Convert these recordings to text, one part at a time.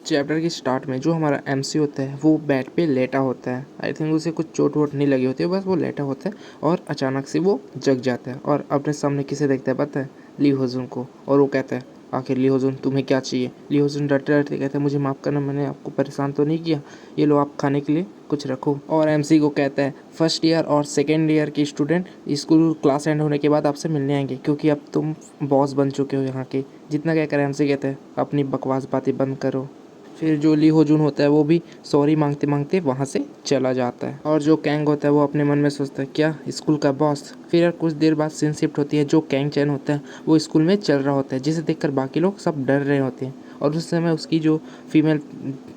Chapter की start में जो हमारा एमसी होता है वो बेड पे लेटा होता है। आई थिंक उसे कुछ चोट वोट नहीं लगी होती है, बस वो लेटा होता है और अचानक से वो जग जाता है और अपने सामने किसे देखता है पता है? ली होजुन को। और वो कहता है आखिर ली होजुन तुम्हें क्या चाहिए? ली होजुन डरते डरते कहता है मुझे माफ़ करना, मैंने आपको परेशान तो नहीं किया, ये लो आप खाने के लिए कुछ रखो। और एमसी को कहता है फर्स्ट ईयर और सेकेंड ईयर की स्टूडेंट स्कूल क्लास एंड होने के बाद आपसे मिलने आएंगे, क्योंकि अब तुम बॉस बन चुके हो यहाँ के। जितना कहकर एमसी कहते हैं अपनी बकवास बातें बंद करो। फिर जो ली होजुन होता है वो भी सॉरी मांगते मांगते वहाँ से चला जाता है। और जो कैंग होता है वो अपने मन में सोचता है क्या स्कूल का बॉस। फिर यार कुछ देर बाद सीन शिफ्ट होती है। जो कैंग चैन होता है वो स्कूल में चल रहा होता है, जिसे देखकर बाकी लोग सब डर रहे होते हैं। और उस समय उसकी जो फीमेल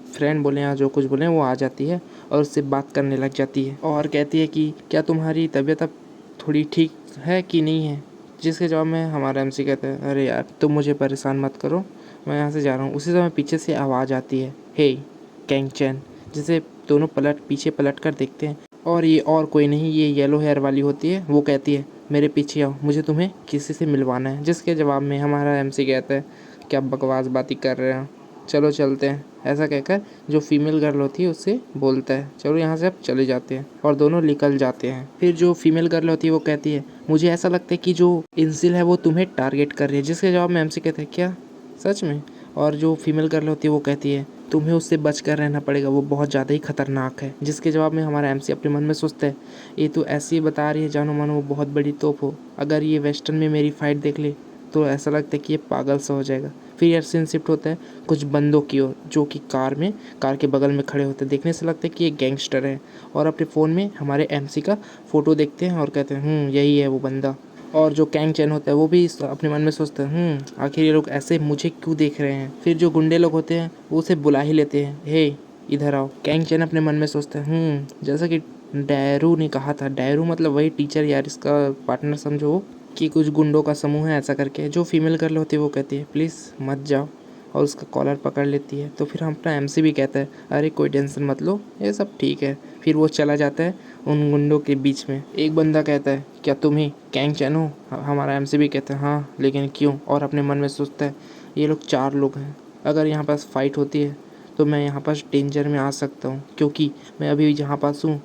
फ्रेंड बोले या जो कुछ बोले वो आ जाती है और उससे बात करने लग जाती है और कहती है कि क्या तुम्हारी तबीयत अब थोड़ी ठीक है कि नहीं है। जिसके जवाब में हमारा एमसी कहता है अरे यार तुम मुझे परेशान मत करो, मैं यहाँ से जा रहा हूँ। उसी समय पीछे से आवाज़ आती है हे कैंग चैन, जिसे दोनों पीछे पलट कर देखते हैं और ये और कोई नहीं, ये येलो हेयर वाली होती है। वो कहती है मेरे पीछे आओ, मुझे तुम्हें किसी से मिलवाना है। जिसके जवाब में हमारा एमसी कहता है क्या बकवास बातें कर रहे हैं, चलो चलते हैं। ऐसा कहकर जो फीमेल गर्ल होती है उससे बोलता है चलो यहाँ से अब चले जाते हैं, और दोनों निकल जाते हैं। फिर जो फीमेल गर्ल होती है वो कहती है मुझे ऐसा लगता है कि जो इंसिल है वो तुम्हें टारगेट कर रही है। जिसके जवाब में एमसी कहते हैं क्या सच में? और जो फीमेल गर्ल होती है वो कहती है तुम्हें उससे बच कर रहना पड़ेगा, वो बहुत ज़्यादा ही खतरनाक है। जिसके जवाब में हमारा एमसी अपने मन में सोचता है ये तो ऐसी ही बता रही है जानो मानो वो बहुत बड़ी तोप हो, अगर ये वेस्टर्न में मेरी फ़ाइट देख ले तो ऐसा लगता है कि ये पागल सा हो जाएगा। फिर यार सीन शिफ्ट होता है कुछ बंदों की ओर जो कि कार के बगल में खड़े होते हैं। देखने से लगता है कि ये गैंगस्टर है और अपने फ़ोन में हमारे एमसी का फ़ोटो देखते हैं और कहते हैं यही है वो बंदा। और जो कैंग चैन होता है वो भी अपने मन में सोचता है आखिर ये लोग ऐसे मुझे क्यों देख रहे हैं। फिर जो गुंडे लोग होते हैं वो उसे बुला ही लेते हैं हे इधर आओ। कैंग चैन अपने मन में सोचता है जैसा कि डैरू ने कहा था, डैरू मतलब वही टीचर यार, इसका पार्टनर समझो वो, कि कुछ गुंडों का समूह है ऐसा करके। जो फीमेल गर्ल होती है वो कहती है प्लीज़ मत जाओ और उसका कॉलर पकड़ लेती है। तो फिर हम अपना एमसी भी कहता है अरे कोई टेंशन मत लो, ये सब ठीक है। फिर वो चला जाता है उन गुंडों के बीच में। एक बंदा कहता है क्या तुम ही कैंग चैन हो? हमारा एमसी भी कहता है हाँ लेकिन क्यों? और अपने मन में सोचता है ये लोग 4 लोग हैं, अगर यहाँ पास फाइट होती है तो मैं यहाँ पास डेंजर में आ सकता हूँ, क्योंकि मैं अभी जहाँ पास हूँ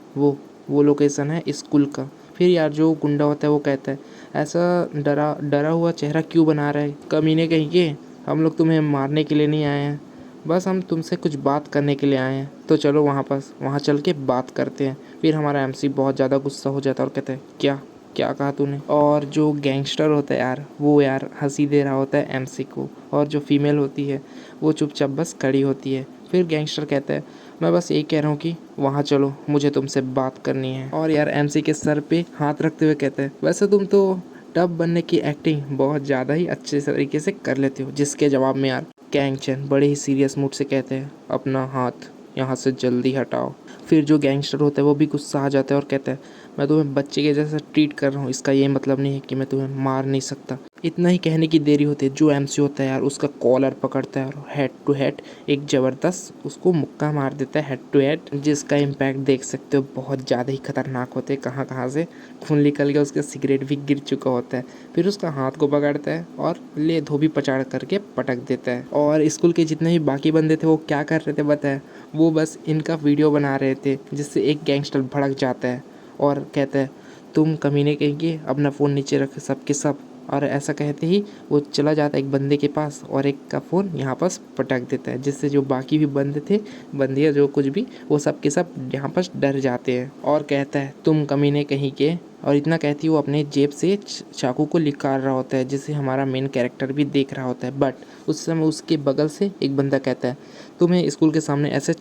वो लोकेशन है स्कूल का। फिर यार जो गुंडा होता है वो कहता है ऐसा डरा डरा हुआ चेहरा क्यों बना रहा है कमीने कहीं के, हम लोग तुम्हें मारने के लिए नहीं आए हैं, बस हम तुमसे कुछ बात करने के लिए आए हैं। तो चलो वहाँ चल के बात करते हैं। फिर हमारा एमसी बहुत ज़्यादा गुस्सा हो जाता है और कहता है क्या क्या कहा तूने? और जो गैंगस्टर होता है यार वो यार हंसी दे रहा होता है एमसी को, और जो फीमेल होती है वो चुपचाप बस खड़ी होती है। फिर गैंगस्टर कहता है मैं बस यही कह रहा हूँ कि वहाँ चलो, मुझे तुमसे बात करनी है। और यार एमसी के सर पे हाथ रखते हुए कहते हैं वैसे तुम तो टब बनने की एक्टिंग बहुत ज़्यादा ही अच्छे तरीके से कर लेते हो। जिसके जवाब में यार कैंग चैन बड़े ही सीरियस मूड से कहते हैं अपना हाथ यहाँ से जल्दी हटाओ। फिर जो गैंगस्टर होता है वो भी गुस्सा आ जाता है और कहता है मैं तुम्हें बच्चे के जैसा ट्रीट कर रहा हूँ, इसका ये मतलब नहीं है कि मैं तुम्हें मार नहीं सकता। इतना ही कहने की देरी होती है, जो एमसी होता है यार उसका कॉलर पकड़ता है और हेड टू हेड एक ज़बरदस्त उसको मुक्का मार देता है हेड टू हेड, जिसका इम्पैक्ट देख सकते हो बहुत ज़्यादा ही खतरनाक होते हैं। कहाँ कहाँ से खून निकल गया, उसका सिगरेट भी गिर चुका होता है। फिर उसका हाथ को पकड़ता है और ले धोबी पचाड़ करके पटक देता है। और स्कूल के जितने भी बाकी बंदे थे वो क्या कर रहे थे बताए? वो बस इनका वीडियो बना रहे थे, जिससे एक गैंगस्टर भड़क जाता है और कहता है तुम कमीने कहेंगे अपना फ़ोन नीचे रख सब के सब। और ऐसा कहते ही वो चला जाता है एक बंदे के पास और एक का फ़ोन यहाँ पास पटक देता है, जिससे जो बाकी भी बंदे थे, बंदियाँ जो कुछ भी, वो सब के सब यहाँ पास डर जाते हैं। और कहता है तुम कमीने कहीं के, और इतना कहती वो अपने जेब से चाकू को निकाल रहा होता है, जिसे हमारा मेन कैरेक्टर भी देख रहा होता है। बट उस समय उसके बगल से एक बंदा कहता है तुम्हें स्कूल के सामने ऐसे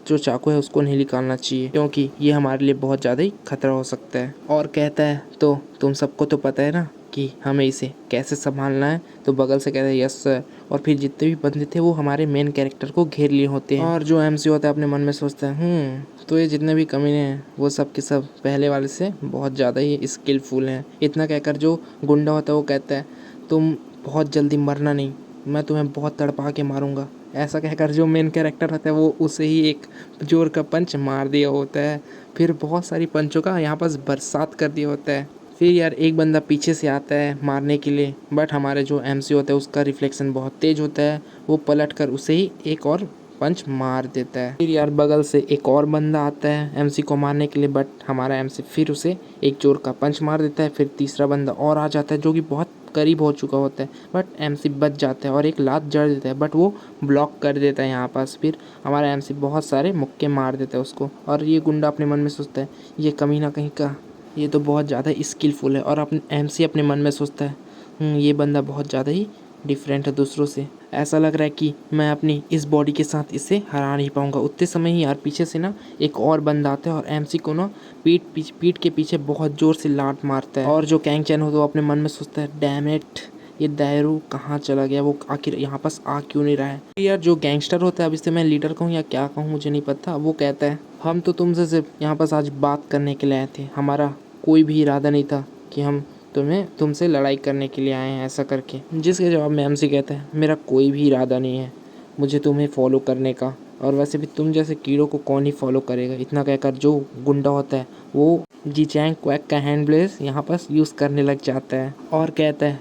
जो चाकू है उसको नहीं निकालना चाहिए, क्योंकि ये हमारे लिए बहुत ज़्यादा ही खतरा हो सकता है। और कहता है तो तुम सबको तो पता है ना कि हमें इसे कैसे संभालना है? तो बगल से कहता है यस सर। और फिर जितने भी बंदे थे वो हमारे मेन कैरेक्टर को घेर लिए होते हैं। और जो एमसी होता है अपने मन में सोचता है तो ये जितने भी कमीने हैं वो सब के सब पहले वाले से बहुत ज़्यादा ही स्किलफुल हैं। इतना कहकर जो गुंडा होता है वो कहता है तुम बहुत जल्दी मरना नहीं, मैं तुम्हें बहुत तड़पा के मारूंगा। ऐसा कहकर जो मेन कैरेक्टर रहता है वो उसे ही एक जोर का पंच मार दिया होता है। फिर बहुत सारी पंचों का यहाँ पास बरसात कर दिया होता है। फिर यार एक बंदा पीछे से आता है मारने के लिए, बट हमारे जो एमसी होता है उसका रिफ्लेक्शन बहुत तेज़ होता है, वो पलट कर उसे ही एक और पंच मार देता है। फिर यार बगल से एक और बंदा आता है एमसी को मारने के लिए, बट हमारा एमसी फिर उसे एक चोर का पंच मार देता है। फिर तीसरा बंदा और आ जाता है जो कि बहुत करीब हो चुका होता है, बट एमसी बच जाता है और एक लात जड़ देता है, बट वो ब्लॉक कर देता है यहाँ पास। फिर हमारा एमसी बहुत सारे मुक्के मार देता है उसको। और ये गुंडा अपने मन में सोचता है ये कमीना कहीं का, ये तो बहुत ज़्यादा स्किलफुल है। और अपने एमसी अपने मन में सोचता है ये बंदा बहुत ज़्यादा ही डिफरेंट है दूसरों से, ऐसा लग रहा है कि मैं अपनी इस बॉडी के साथ इसे हरा नहीं पाऊंगा। उतने समय ही यार पीछे से ना एक और बंदा आता है और एमसी को ना पीठ के पीछे बहुत ज़ोर से लात मारता है। और जो कैंग चैन हो तो अपने मन में सोचता है डैम इट, ये दायरू कहाँ चला गया, वो आखिर यहाँ पास आ क्यों नहीं रहा है। यार जो गैंगस्टर होता है, अब इससे मैं लीडर कहूँ या क्या कहूँ मुझे नहीं पता, वो कहता है हम तो तुमसे सिर्फ यहाँ पास आज बात करने के लिए आए थे, हमारा कोई भी इरादा नहीं था कि हम तुमसे लड़ाई करने के लिए आए हैं ऐसा करके। जिसके जवाब में एमसी कहता है मेरा कोई भी इरादा नहीं है मुझे तुम्हें फॉलो करने का, और वैसे भी तुम जैसे कीड़ों को कौन ही फॉलो करेगा। इतना कहकर जो गुंडा होता है वो जी चैंग क्वैक का हैंड ब्लेस यहाँ पास यूज़ करने लग जाता है और कहता है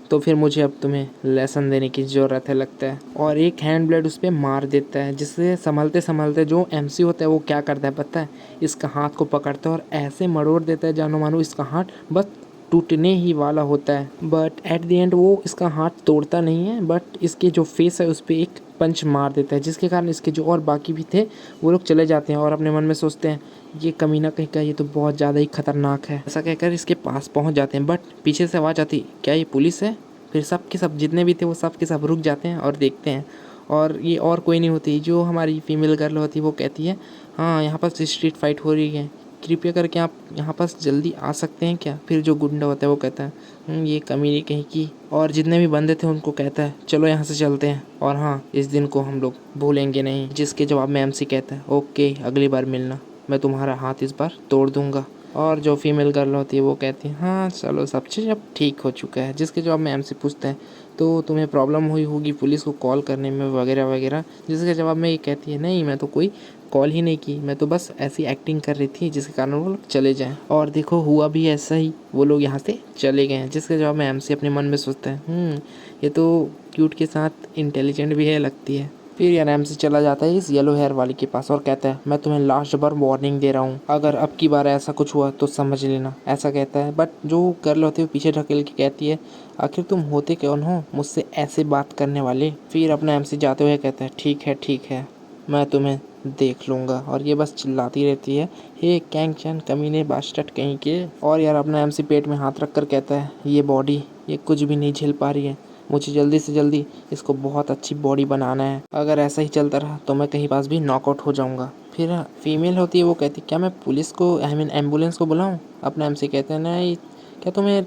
तो फिर मुझे अब तुम्हें लेसन देने की ज़रूरत है लगता है। और एक हैंड ब्लेड उस पर मार देता है, जिससे संभलते संभलते जो एमसी होता है वो क्या करता है पता है, इसका हाथ को पकड़ता है और ऐसे मरोड़ देता है जानो मानो इसका हाथ बस टूटने ही वाला होता है। बट एट द एंड वो इसका हाथ तोड़ता नहीं है, बट इसके जो फेस है उस पर एक पंच मार देता है, जिसके कारण इसके जो और बाकी भी थे वो लोग चले जाते हैं और अपने मन में सोचते हैं ये कमीना कहीं का, ये तो बहुत ज़्यादा ही खतरनाक है। ऐसा कहकर इसके पास पहुंच जाते हैं, बट पीछे से आवाज़ आती क्या ये पुलिस है। फिर सब के सब जितने भी थे वो सब के सब रुक जाते हैं और देखते हैं, और ये और कोई नहीं होती, जो हमारी फीमेल गर्ल होती है वो कहती है हाँ यहाँ पर स्ट्रीट फाइट हो रही है, कृपया करके आप यहाँ पास जल्दी आ सकते हैं क्या। फिर जो गुंडा होता है वो कहता है ये कमीनी कहीं की, और जितने भी बंदे थे उनको कहता है चलो यहाँ से चलते हैं, और हाँ इस दिन को हम लोग भूलेंगे नहीं। जिसके जवाब में एमसी कहता है ओके अगली बार मिलना, मैं तुम्हारा हाथ इस बार तोड़ दूंगा। और जो फीमेल गर्ल होती है वो कहती है हाँ चलो सब चीज़ अब ठीक हो चुका है। जिसके जवाब में एमसी पूछता है तो तुम्हें प्रॉब्लम हुई होगी पुलिस को कॉल करने में वगैरह वगैरह। जिसके जवाब में ये कहती है नहीं मैं तो कोई कॉल ही नहीं की, मैं तो बस ऐसी एक्टिंग कर रही थी जिसके कारण वो लोग चले जाएं। और देखो हुआ भी ऐसा ही, वो लोग यहाँ से चले गए हैं। जिसके जवाब में एमसी अपने मन में सोचता है ये तो क्यूट के साथ इंटेलिजेंट भी है लगती है। फिर यार एमसी चला जाता है इस येलो हेयर वाली के पास और कहता है मैं तुम्हें लास्ट बार वार्निंग दे रहा हूँ, अगर अब की बार ऐसा कुछ हुआ तो समझ लेना, ऐसा कहता है। बट जो गर्ल होती है वो पीछे ढकेल के कहती है आखिर तुम होते कौन हो मुझसे ऐसे बात करने वाले। फिर अपना एमसी जाते हुए कहता है ठीक है मैं तुम्हें देख लूँगा, और ये बस चिल्लाती रहती है हे कैंग चैन कमीने बास्टर्ड कहीं के। और यार अपना एमसी पेट में हाथ रख कर कहता है ये बॉडी ये कुछ भी नहीं झेल पा रही है, मुझे जल्दी से जल्दी इसको बहुत अच्छी बॉडी बनाना है, अगर ऐसा ही चलता रहा तो मैं कहीं पास भी नॉकआउट हो जाऊंगा। फिर फीमेल होती है वो कहती क्या मैं पुलिस को एम्बुलेंस को बुलाऊं। अपना एमसी कहते हैं नहीं, क्या तुम्हें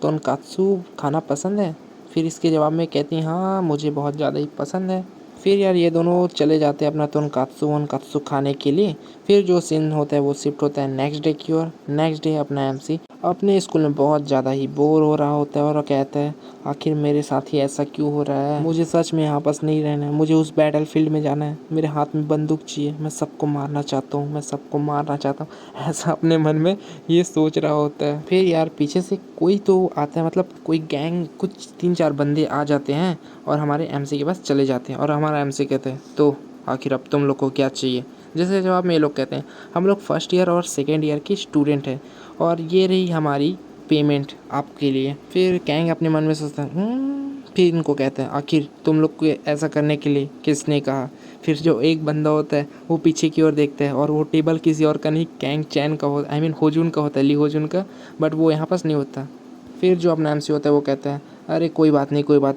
तोनकात्सु खाना पसंद है। फिर इसके जवाब में कहती हैं हाँ मुझे बहुत ज़्यादा ही पसंद है। फिर यार ये दोनों चले जाते हैं अपना तोनकात्सु खाने के लिए। फिर जो सीन होता है वो शिफ्ट होता है नेक्स्ट डे की ओर। नेक्स्ट डे अपना एमसी अपने स्कूल में बहुत ज़्यादा ही बोर हो रहा होता है और कहता है आखिर मेरे साथ ही ऐसा क्यों हो रहा है, मुझे सच में यहाँ पास नहीं रहना है, मुझे उस बैटल फील्ड में जाना है, मेरे हाथ में बंदूक चाहिए, मैं सबको मारना चाहता हूँ, मैं सबको मारना चाहता हूँ, ऐसा अपने मन में ये सोच रहा होता है। फिर यार पीछे से कोई तो आता है, मतलब कोई गैंग कुछ 3-4 बंदे आ जाते हैं और हमारे एमसी के पास चले जाते हैं। और हमारा एमसी कहते हैं तो आखिर अब तुम लोग को क्या चाहिए। जिसके जवाब में ये लोग कहते हैं हम लोग फर्स्ट ईयर और सेकेंड ईयर की स्टूडेंट हैं और ये रही हमारी पेमेंट आपके लिए। फिर कैंग अपने मन में सोचता है फिर इनको कहते हैं आखिर तुम लोग को ऐसा करने के लिए किसने कहा। फिर जो एक बंदा होता है वो पीछे की ओर देखता है और वो टेबल किसी और का नहीं कैंग चैन का होता है, होजुन का होता है, ली होजुन का, बट वो यहाँ पास नहीं होता। फिर जो अपना एमसी होता है वो कहता है अरे कोई बात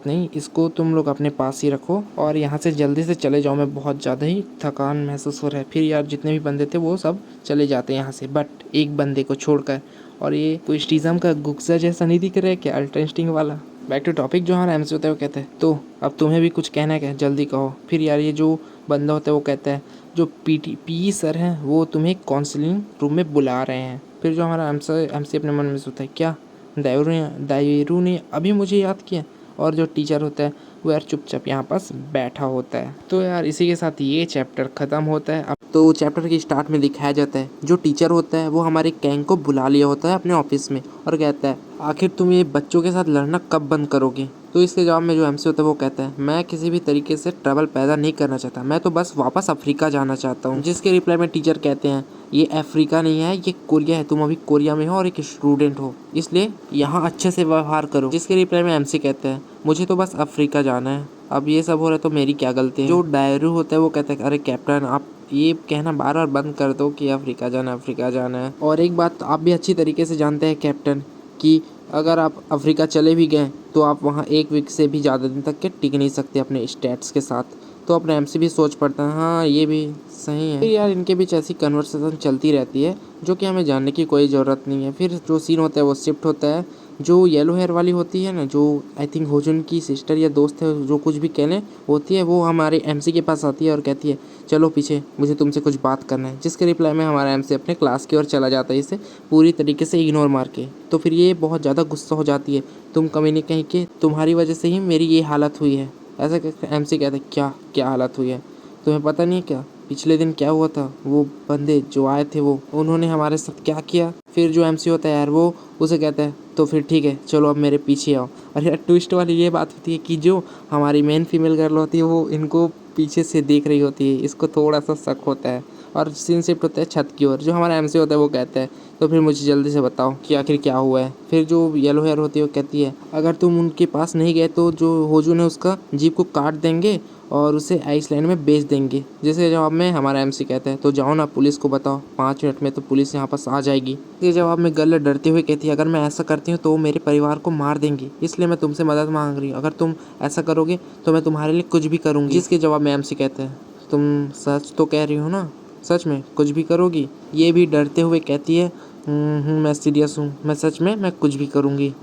नहीं, इसको तुम लोग अपने पास ही रखो और यहाँ से जल्दी से चले जाओ, मैं बहुत ज़्यादा ही थकान महसूस हो रहा है। फिर यार जितने भी बंदे थे वो सब चले जाते हैं यहाँ से, बट एक बंदे को छोड़कर। और ये कोई स्टीज़म का गुक्सा जैसा नहीं दिख रहा है क्या, अल्ट्रेंस्टिंग वाला। बैक टू टॉपिक, जो हमारा एमसी होता है वो कहता है तो अब तुम्हें भी कुछ कहना है क्या, जल्दी कहो। फिर यार ये जो बंदा होता है वो कहता है जो पी सर हैं वो तुम्हें काउंसलिंग रूम में बुला रहे हैं। फिर जो हमारा एमसी अपने मन में सोचता है क्या दायरू ने अभी मुझे याद किया। और जो टीचर होता है वो यार चुपचाप यहाँ पास बैठा होता है। तो यार इसी के साथ ये चैप्टर ख़त्म होता है। अब तो चैप्टर के स्टार्ट में दिखाया जाता है जो टीचर होता है वो हमारे गैंग को बुला लिया होता है अपने ऑफिस में और कहता है आखिर तुम ये बच्चों के साथ लड़ना कब बंद करोगे, तो इसके जवाब में जो एमसी होता है वो कहता है मैं किसी भी तरीके से ट्रबल पैदा नहीं करना चाहता, मैं तो बस वापस अफ्रीका जाना चाहता हूँ। जिसके रिप्लाई में टीचर कहते हैं ये अफ्रीका नहीं है, ये कोरिया है, तुम अभी कोरिया में हो और एक स्टूडेंट हो, इसलिए यहाँ अच्छे से व्यवहार करो। जिसके रिप्लाई में एमसी कहते हैं मुझे तो बस अफ्रीका जाना है, अब ये सब हो रहा है तो मेरी क्या गलती है। जो डायरू होता है वो कहता है अरे कैप्टन आप ये कहना बार बार बंद कर दो कि अफ्रीका जाना अफ्रीका जाना है। और एक बात आप भी अच्छी तरीके से जानते हैं कैप्टन कि अगर आप अफ्रीका चले भी गए तो आप वहाँ एक वीक से भी ज़्यादा दिन तक के टिक नहीं सकते अपने स्टेट्स के साथ। तो अपने एमसी भी सोच पड़ता है हाँ ये भी सही है। फिर यार इनके बीच ऐसी कन्वर्सेशन चलती रहती है जो कि हमें जानने की कोई ज़रूरत नहीं है। फिर जो सीन होता है वो शिफ्ट होता है, जो येलो हेयर वाली होती है ना, जो आई थिंक होजुन की सिस्टर या दोस्त है, जो कुछ भी कह लें होती है, वो हमारे एमसी के पास आती है और कहती है चलो पीछे मुझे तुमसे कुछ बात करना है। जिसके रिप्लाई में हमारा एमसी अपने क्लास की ओर चला जाता है इसे पूरी तरीके से इग्नोर मार के। तो फिर ये बहुत ज़्यादा गुस्सा हो जाती है, तुम कमी नहीं कहीं के, तुम्हारी वजह से ही मेरी ये हालत हुई है। ऐसा कहकर एमसी कहते हैं क्या क्या हालत हुई है, तुम्हें पता नहीं है क्या पिछले दिन क्या हुआ था, वो बंदे जो आए थे वो उन्होंने हमारे साथ क्या किया। फिर जो एमसी होता है यार वो उसे कहता है तो फिर ठीक है चलो अब मेरे पीछे आओ। और यार ट्विस्ट वाली ये बात होती है कि जो हमारी मेन फीमेल गर्ल होती है वो इनको पीछे से देख रही होती है, इसको थोड़ा सा शक होता है और सीन शिफ्ट होता है छत की ओर। जो हमारा एमसी होता है वो कहता है तो फिर मुझे जल्दी से बताओ कि आखिर क्या हुआ है। फिर जो येलो हेयर होती है वो कहती है अगर तुम उनके पास नहीं गए तो जो होजून है उसका जीप को काट देंगे और उसे आइसलैंड में बेच देंगे। जिसके जवाब में हमारा एमसी कहता है तो जाओ ना पुलिस को बताओ, 5 मिनट में तो पुलिस यहाँ पास आ जाएगी। इसके जवाब में गर्ल डरते हुए कहती है अगर मैं ऐसा करती हूँ तो वो मेरे परिवार को मार देंगी, इसलिए मैं तुमसे मदद मांग रही हूँ, अगर तुम ऐसा करोगे तो मैं तुम्हारे लिए कुछ भी करूँगी। जिसके जवाब में एमसी कहते हैं तुम सच तो कह रही हो ना, सच में कुछ भी करोगी। ये भी डरते हुए कहती है मैं सीरियस हूँ, मैं सच में मैं कुछ भी करूँगी।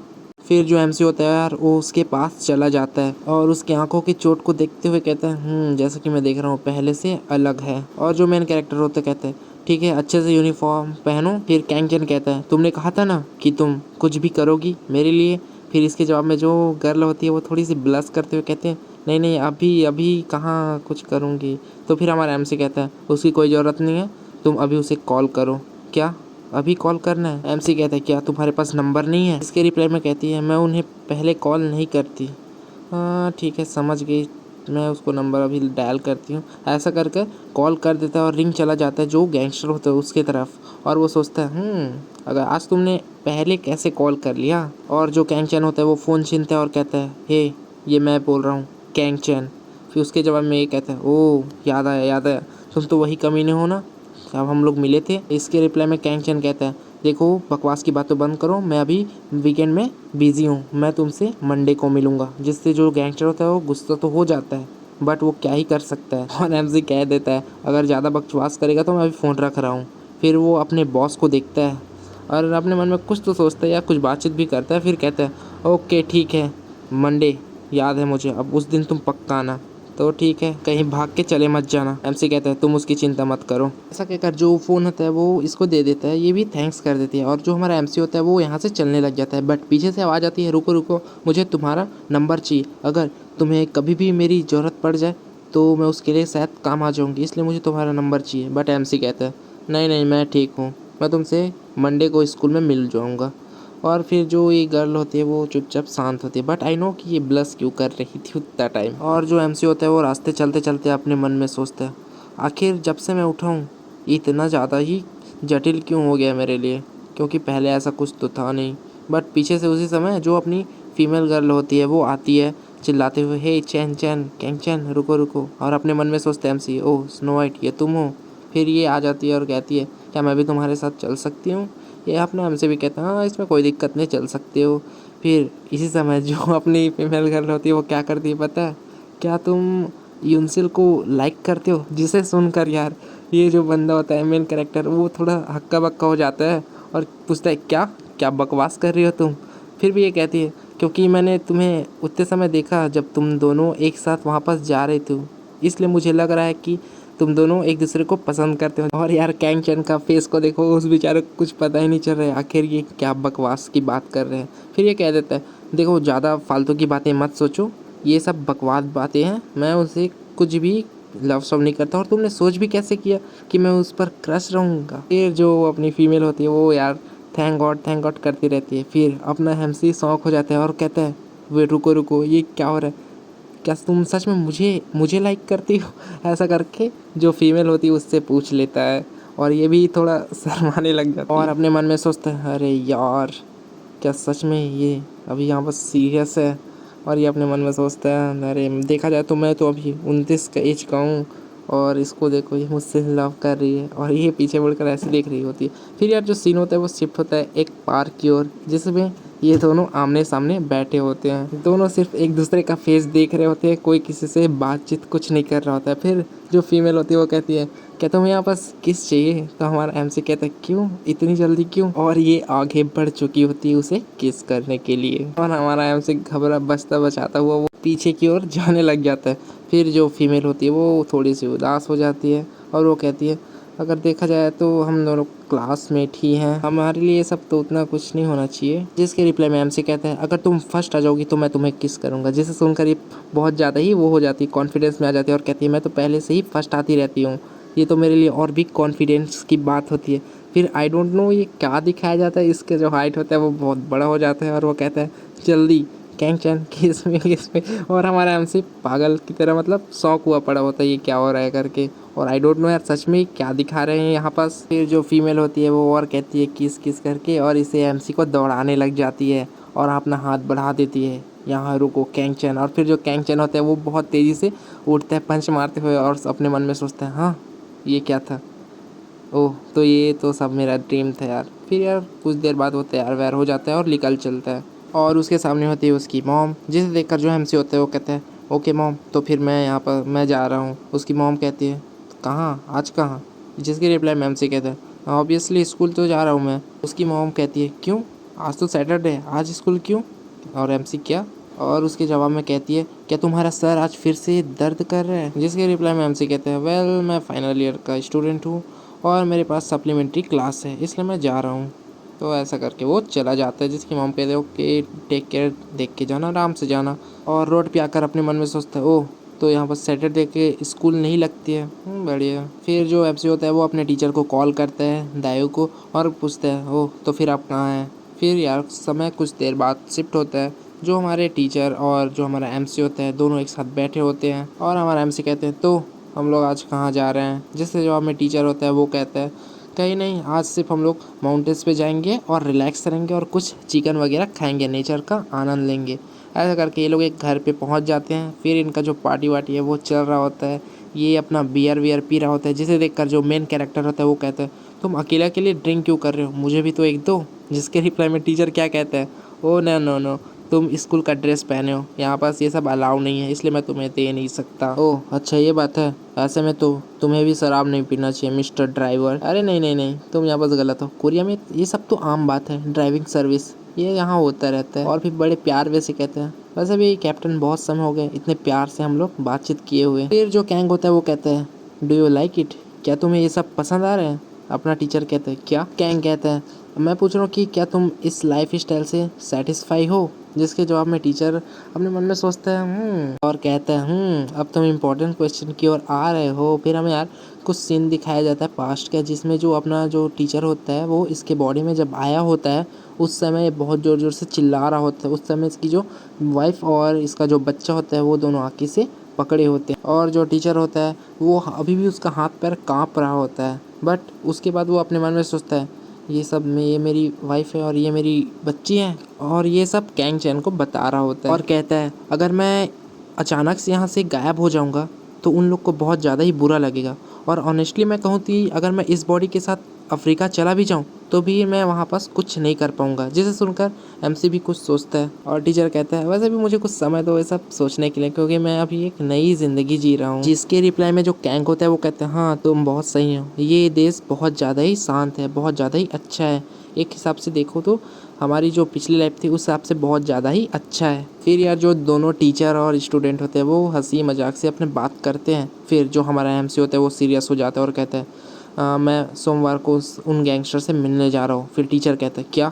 फिर जो एमसी होता है यार वो उसके पास चला जाता है और उसकी आंखों की चोट को देखते हुए कहता है जैसा कि मैं देख रहा हूँ पहले से अलग है। और जो मेन कैरेक्टर होता है कहते हैं ठीक है अच्छे से यूनिफॉर्म पहनो। फिर कैंगचन कहता है तुमने कहा था ना कि तुम कुछ भी करोगी मेरे लिए। फिर इसके जवाब में जो गर्ल होती है वो थोड़ी सी ब्लश करते हुए कहते हैं नहीं नहीं अभी अभी कहाँ कुछ करूँगी। तो फिर हमारा एमसी कहता है उसकी कोई ज़रूरत नहीं है, तुम अभी उसे कॉल करो। क्या अभी कॉल करना है? एमसी कहता है क्या तुम्हारे पास नंबर नहीं है? इसके रिप्लाई में कहती है मैं उन्हें पहले कॉल नहीं करती। हाँ ठीक है समझ गई, मैं उसको नंबर अभी डायल करती हूँ। ऐसा करके कॉल कर देता है और रिंग चला जाता है जो गैंगस्टर होता है उसके तरफ। और वो सोचता है अगर आज तुमने पहले कैसे कॉल कर लिया। और जो कैंगचन होता है वो फ़ोन छीनता है और कहता है हे ये मैं बोल रहा हूँ कैंगचन। फिर उसके जवाब में ये कहता है ओह याद आया तुम तो वही कमीने हो ना, अब हम लोग मिले थे। इसके रिप्लाई में कैंगचन कहता है देखो बकवास की बातें बंद करो, मैं अभी वीकेंड में बिजी हूँ, मैं तुमसे मंडे को मिलूँगा। जिससे जो गैंगस्टर होता है वो गुस्सा तो हो जाता है बट वो क्या ही कर सकता है। और एमसी कह देता है अगर ज़्यादा बकवास करेगा तो मैं अभी फ़ोन रख रहा हूँ। फिर वो अपने बॉस को देखता है और अपने मन में कुछ तो सोचता है या कुछ बातचीत भी करता है। फिर कहता है ओके ठीक है मंडे याद है मुझे, अब उस दिन तुम पक्का आना। तो ठीक है कहीं भाग के चले मत जाना। एमसी कहता है तुम उसकी चिंता मत करो। ऐसा कहकर जो फ़ोन होता है वो इसको दे देता है, ये भी थैंक्स कर देती है। और जो हमारा एमसी होता है वो यहाँ से चलने लग जाता है बट पीछे से आवाज़ आती है रुको रुको मुझे तुम्हारा नंबर चाहिए, अगर तुम्हें कभी भी मेरी ज़रूरत पड़ जाए तो मैं उसके लिए शायद काम आ जाऊँगी, इसलिए मुझे तुम्हारा नंबर चाहिए। बट एमसी कहता है नहीं नहीं मैं ठीक हूँ, मैं तुमसे मंडे को स्कूल में मिल जाऊँगा। और फिर जो ये गर्ल होती है वो चुपचाप शांत होती है बट आई नो कि ये ब्लश क्यों कर रही थी उतना टाइम। और जो एमसी होता है वो रास्ते चलते चलते अपने मन में सोचता है आखिर जब से मैं उठा हूँ इतना ज़्यादा ही जटिल क्यों हो गया मेरे लिए, क्योंकि पहले ऐसा कुछ तो था नहीं। बट पीछे से उसी समय जो अपनी फीमेल गर्ल होती है वो आती है चिल्लाते हुए हे चैन चैन कैंगचन रुको रुको। और अपने मन में सोचते हैं एमसी ओह स्नो वाइट ये तुम हो। फिर ये आ जाती है और कहती है क्या मैं भी तुम्हारे साथ चल सकती हूँ। ये अपने हमसे भी कहता है हाँ इसमें कोई दिक्कत नहीं चल सकते हो। फिर इसी समय जो अपनी फीमेल गर्ल होती है वो क्या करती है पता है, क्या तुम यूनसिल को लाइक करते हो। जिसे सुनकर यार ये जो बंदा होता है मेन कैरेक्टर वो थोड़ा हक्का बक्का हो जाता है और पूछता है क्या क्या बकवास कर रही हो तुम। फिर भी ये कहती है क्योंकि मैंने तुम्हें उतने समय देखा जब तुम दोनों एक साथ वहाँ पास जा रहे थे, इसलिए मुझे लग रहा है कि तुम दोनों एक दूसरे को पसंद करते हो। और यार कैंगचन का फेस को देखो, उस बेचारे को कुछ पता ही नहीं चल रहा है आखिर ये क्या बकवास की बात कर रहे हैं। फिर ये कह देता है देखो ज़्यादा फालतू की बातें मत सोचो, ये सब बकवास बातें हैं, मैं उसे कुछ भी लव सव नहीं करता और तुमने सोच भी कैसे किया कि मैं उस पर क्रश रहूँगा। फिर जो अपनी फीमेल होती है वो यार थैंक गॉड करती रहती है। फिर अपना एमसी शौक हो जाता है और कहता है वे रुको रुको, ये क्या हो रहा है, क्या तुम सच में मुझे मुझे लाइक करती हो? ऐसा करके जो फीमेल होती है उससे पूछ लेता है, और ये भी थोड़ा शर्माने लग जाती है और अपने मन में सोचता है अरे यार, क्या सच में ये अभी यहाँ पर सीरियस है? और ये अपने मन में सोचता है अरे देखा जाए तो मैं तो अभी 29 का एज का हूँ, और इसको देखो ये मुझसे लव कर रही है, और ये पीछे मुड़कर ऐसे देख रही होती है। फिर यार जो सीन होता है वो शिफ्ट होता है एक पार्क की ओर, जिसमें ये दोनों आमने सामने बैठे होते हैं। दोनों सिर्फ एक दूसरे का फेस देख रहे होते हैं, कोई किसी से बातचीत कुछ नहीं कर रहा होता है। फिर जो फीमेल होती है वो कहती है क्या तुम्हें यहाँ पास किस चाहिए? तो हमारा एमसी कहता है क्यों, इतनी जल्दी क्यों? और ये आगे बढ़ चुकी होती है उसे किस करने के लिए, और हमारा एमसी घबरा बचता बचाता हुआ वो पीछे की ओर जाने लग जाता है। फिर जो फीमेल होती है वो थोड़ी सी उदास हो जाती है, और वो कहती है अगर देखा जाए तो हम दोनों क्लासमेट ही हैं, हमारे लिए सब तो उतना कुछ नहीं होना चाहिए। जिसके रिप्लाई में एमसी कहता है अगर तुम फर्स्ट आ जाओगी तो मैं तुम्हें किस करूंगा। जिसे सुनकर ये बहुत ज़्यादा ही वो हो जाती है, कॉन्फिडेंस में आ जाती है, और कहती है मैं तो पहले से ही फर्स्ट आती रहती हूँ, ये तो मेरे लिए और भी कॉन्फिडेंस की बात होती है। फिर आई डोंट नो ये क्या दिखाया जाता है, इसके जो हाइट होता है वो बहुत बड़ा हो जाता है, और वो कहता है जल्दी कैंग चैन किस में। और हमारा एमसी पागल की तरह मतलब शौक हुआ पड़ा होता है ये क्या हो रहा है करके, और आई डोंट नो यार सच में क्या दिखा रहे हैं यहाँ पास। फिर जो फीमेल होती है वो और कहती है किस किस करके, और इसे एमसी को दौड़ाने लग जाती है और अपना हाथ बढ़ा देती है यहाँ रुको कैंग चैन। और फिर जो कैंग चैन होता है वो बहुत तेज़ी से उठता है पंच मारते हुए, और अपने मन में सोचता है हाँ ये क्या था, ओह तो ये तो सब मेरा ड्रीम था यार। फिर यार कुछ देर बाद वो तैयार वैयार हो जाता है और निकल चलता है, और उसके सामने होती है उसकी मॉम, जिसे देखकर जो एमसी होता है वो कहता है ओके मॉम तो फिर मैं यहाँ पर मैं जा रहा हूँ। उसकी मॉम कहती है कहाँ, आज कहाँ? जिसकी रिप्लाई में एमसी कहता है ऑब्वियसली स्कूल तो जा रहा हूँ मैं। उसकी मॉम कहती है क्यों, आज तो सैटरडे है, आज स्कूल क्यों? और एमसी क्या? और उसके जवाब में कहती है क्या तुम्हारा सर आज फिर से दर्द कर रहा है? जिसके रिप्लाई में एमसी कहते हैं वेल मैं फाइनल ईयर का स्टूडेंट हूँ और मेरे पास सप्लीमेंट्री क्लास है इसलिए मैं जा रहा हूँ। तो ऐसा करके वो चला जाता है। जिसकी मॉम कहते हैं ओके टेक केयर, देख के जाना, आराम से जाना। और रोड पे आकर अपने मन में सोचता है ओह तो यहाँ पर सैटरडे के स्कूल नहीं लगती है, बढ़िया। फिर जो एमसी होता है वो अपने टीचर को कॉल करता है दायू को, और पूछता है ओह तो फिर आप कहाँ हैं? फिर यार समय कुछ देर बाद शिफ्ट होता है, जो हमारे टीचर और जो हमारा एमसी होता है दोनों एक साथ बैठे होते हैं, और हमारा एमसी कहते हैं तो हम लोग आज कहाँ जा रहे हैं? जिससे जवाब में टीचर होता है वो कहता है कहीं नहीं, आज सिर्फ हम लोग माउंटेन्स पे जाएंगे और रिलैक्स करेंगे और कुछ चिकन वगैरह खाएंगे, नेचर का आनंद लेंगे। ऐसा करके ये लोग एक घर पे पहुंच जाते हैं। फिर इनका जो पार्टी वार्टी है वो चल रहा होता है, ये अपना बियर वियर पी रहा होता है, जिसे देखकर जो मेन कैरेक्टर होता है वो कहता है तुम अकेले अकेले ड्रिंक क्यों कर रहे हो, मुझे भी तो एक दो। जिसके रिप्लाई में टीचर क्या कहता है ओ नो नो नो, तुम स्कूल का ड्रेस पहने हो, यहाँ पास ये सब अलाउ नहीं है इसलिए मैं तुम्हें दे नहीं सकता। ओह अच्छा ये बात है, ऐसे में तो तुम्हें भी शराब नहीं पीना चाहिए मिस्टर ड्राइवर। अरे नहीं नहीं नहीं, तुम यहाँ बस गलत हो, कोरिया में ये सब तो आम बात है, ड्राइविंग सर्विस ये यहाँ होता रहता है। और फिर बड़े प्यार वैसे कहते हैं वैसे भी कैप्टन बहुत समय हो गए इतने प्यार से हम लोग बातचीत किए हुए। फिर जो कैंग होता है वो कहता है डू यू लाइक इट, क्या तुम्हें ये सब पसंद आ रहे हैं? अपना टीचर कहता है क्या? कैंग कहता है मैं पूछ रहा हूँ कि क्या तुम इस लाइफ स्टाइल से सेटिस्फाई हो? जिसके जवाब में टीचर अपने मन में सोचता है और कहता है अब तुम इम्पोर्टेंट क्वेश्चन की ओर आ रहे हो। फिर हमें यार कुछ सीन दिखाया जाता है पास्ट का, जिसमें जो अपना जो टीचर होता है वो इसके बॉडी में जब आया होता है उस समय बहुत ज़ोर ज़ोर से चिल्ला रहा होता है। उस समय इसकी जो वाइफ और इसका जो बच्चा होता है वो दोनों आँखें से पकड़े होते हैं, और जो टीचर होता है वो अभी भी उसका हाथ पैर काँप रहा होता है। बट उसके बाद वो अपने मन में सोचता है ये सब में ये मेरी वाइफ है और ये मेरी बच्ची है, और ये सब कैंग चैन को बता रहा होता है, और कहता है अगर मैं अचानक से यहाँ से गायब हो जाऊँगा तो उन लोग को बहुत ज़्यादा ही बुरा लगेगा, और ऑनेस्टली मैं कहूँ कि अगर मैं इस बॉडी के साथ अफ्रीका चला भी जाऊँ तो भी मैं वहाँ पास कुछ नहीं कर पाऊँगा। जिसे सुनकर एमसी भी कुछ सोचता है, और टीचर कहता है वैसे भी मुझे कुछ समय दो ये सब सोचने के लिए, क्योंकि मैं अभी एक नई ज़िंदगी जी रहा हूँ। जिसके रिप्लाई में जो कैंग होता है वो कहता है हाँ तुम बहुत सही हो, ये देश बहुत ज़्यादा ही शांत है, बहुत ज़्यादा ही अच्छा है, एक हिसाब से देखो तो हमारी जो पिछली लाइफ थी उस हिसाब से बहुत ज़्यादा ही अच्छा है। फिर यार जो दोनों टीचर और स्टूडेंट होते हैं वो हंसी मजाक से अपने बात करते हैं। फिर जो हमारा एमसी होता है वो सीरियस हो जाता है और कहता है मैं सोमवार को उन गैंगस्टर से मिलने जा रहा हूँ। फिर टीचर कहता है क्या,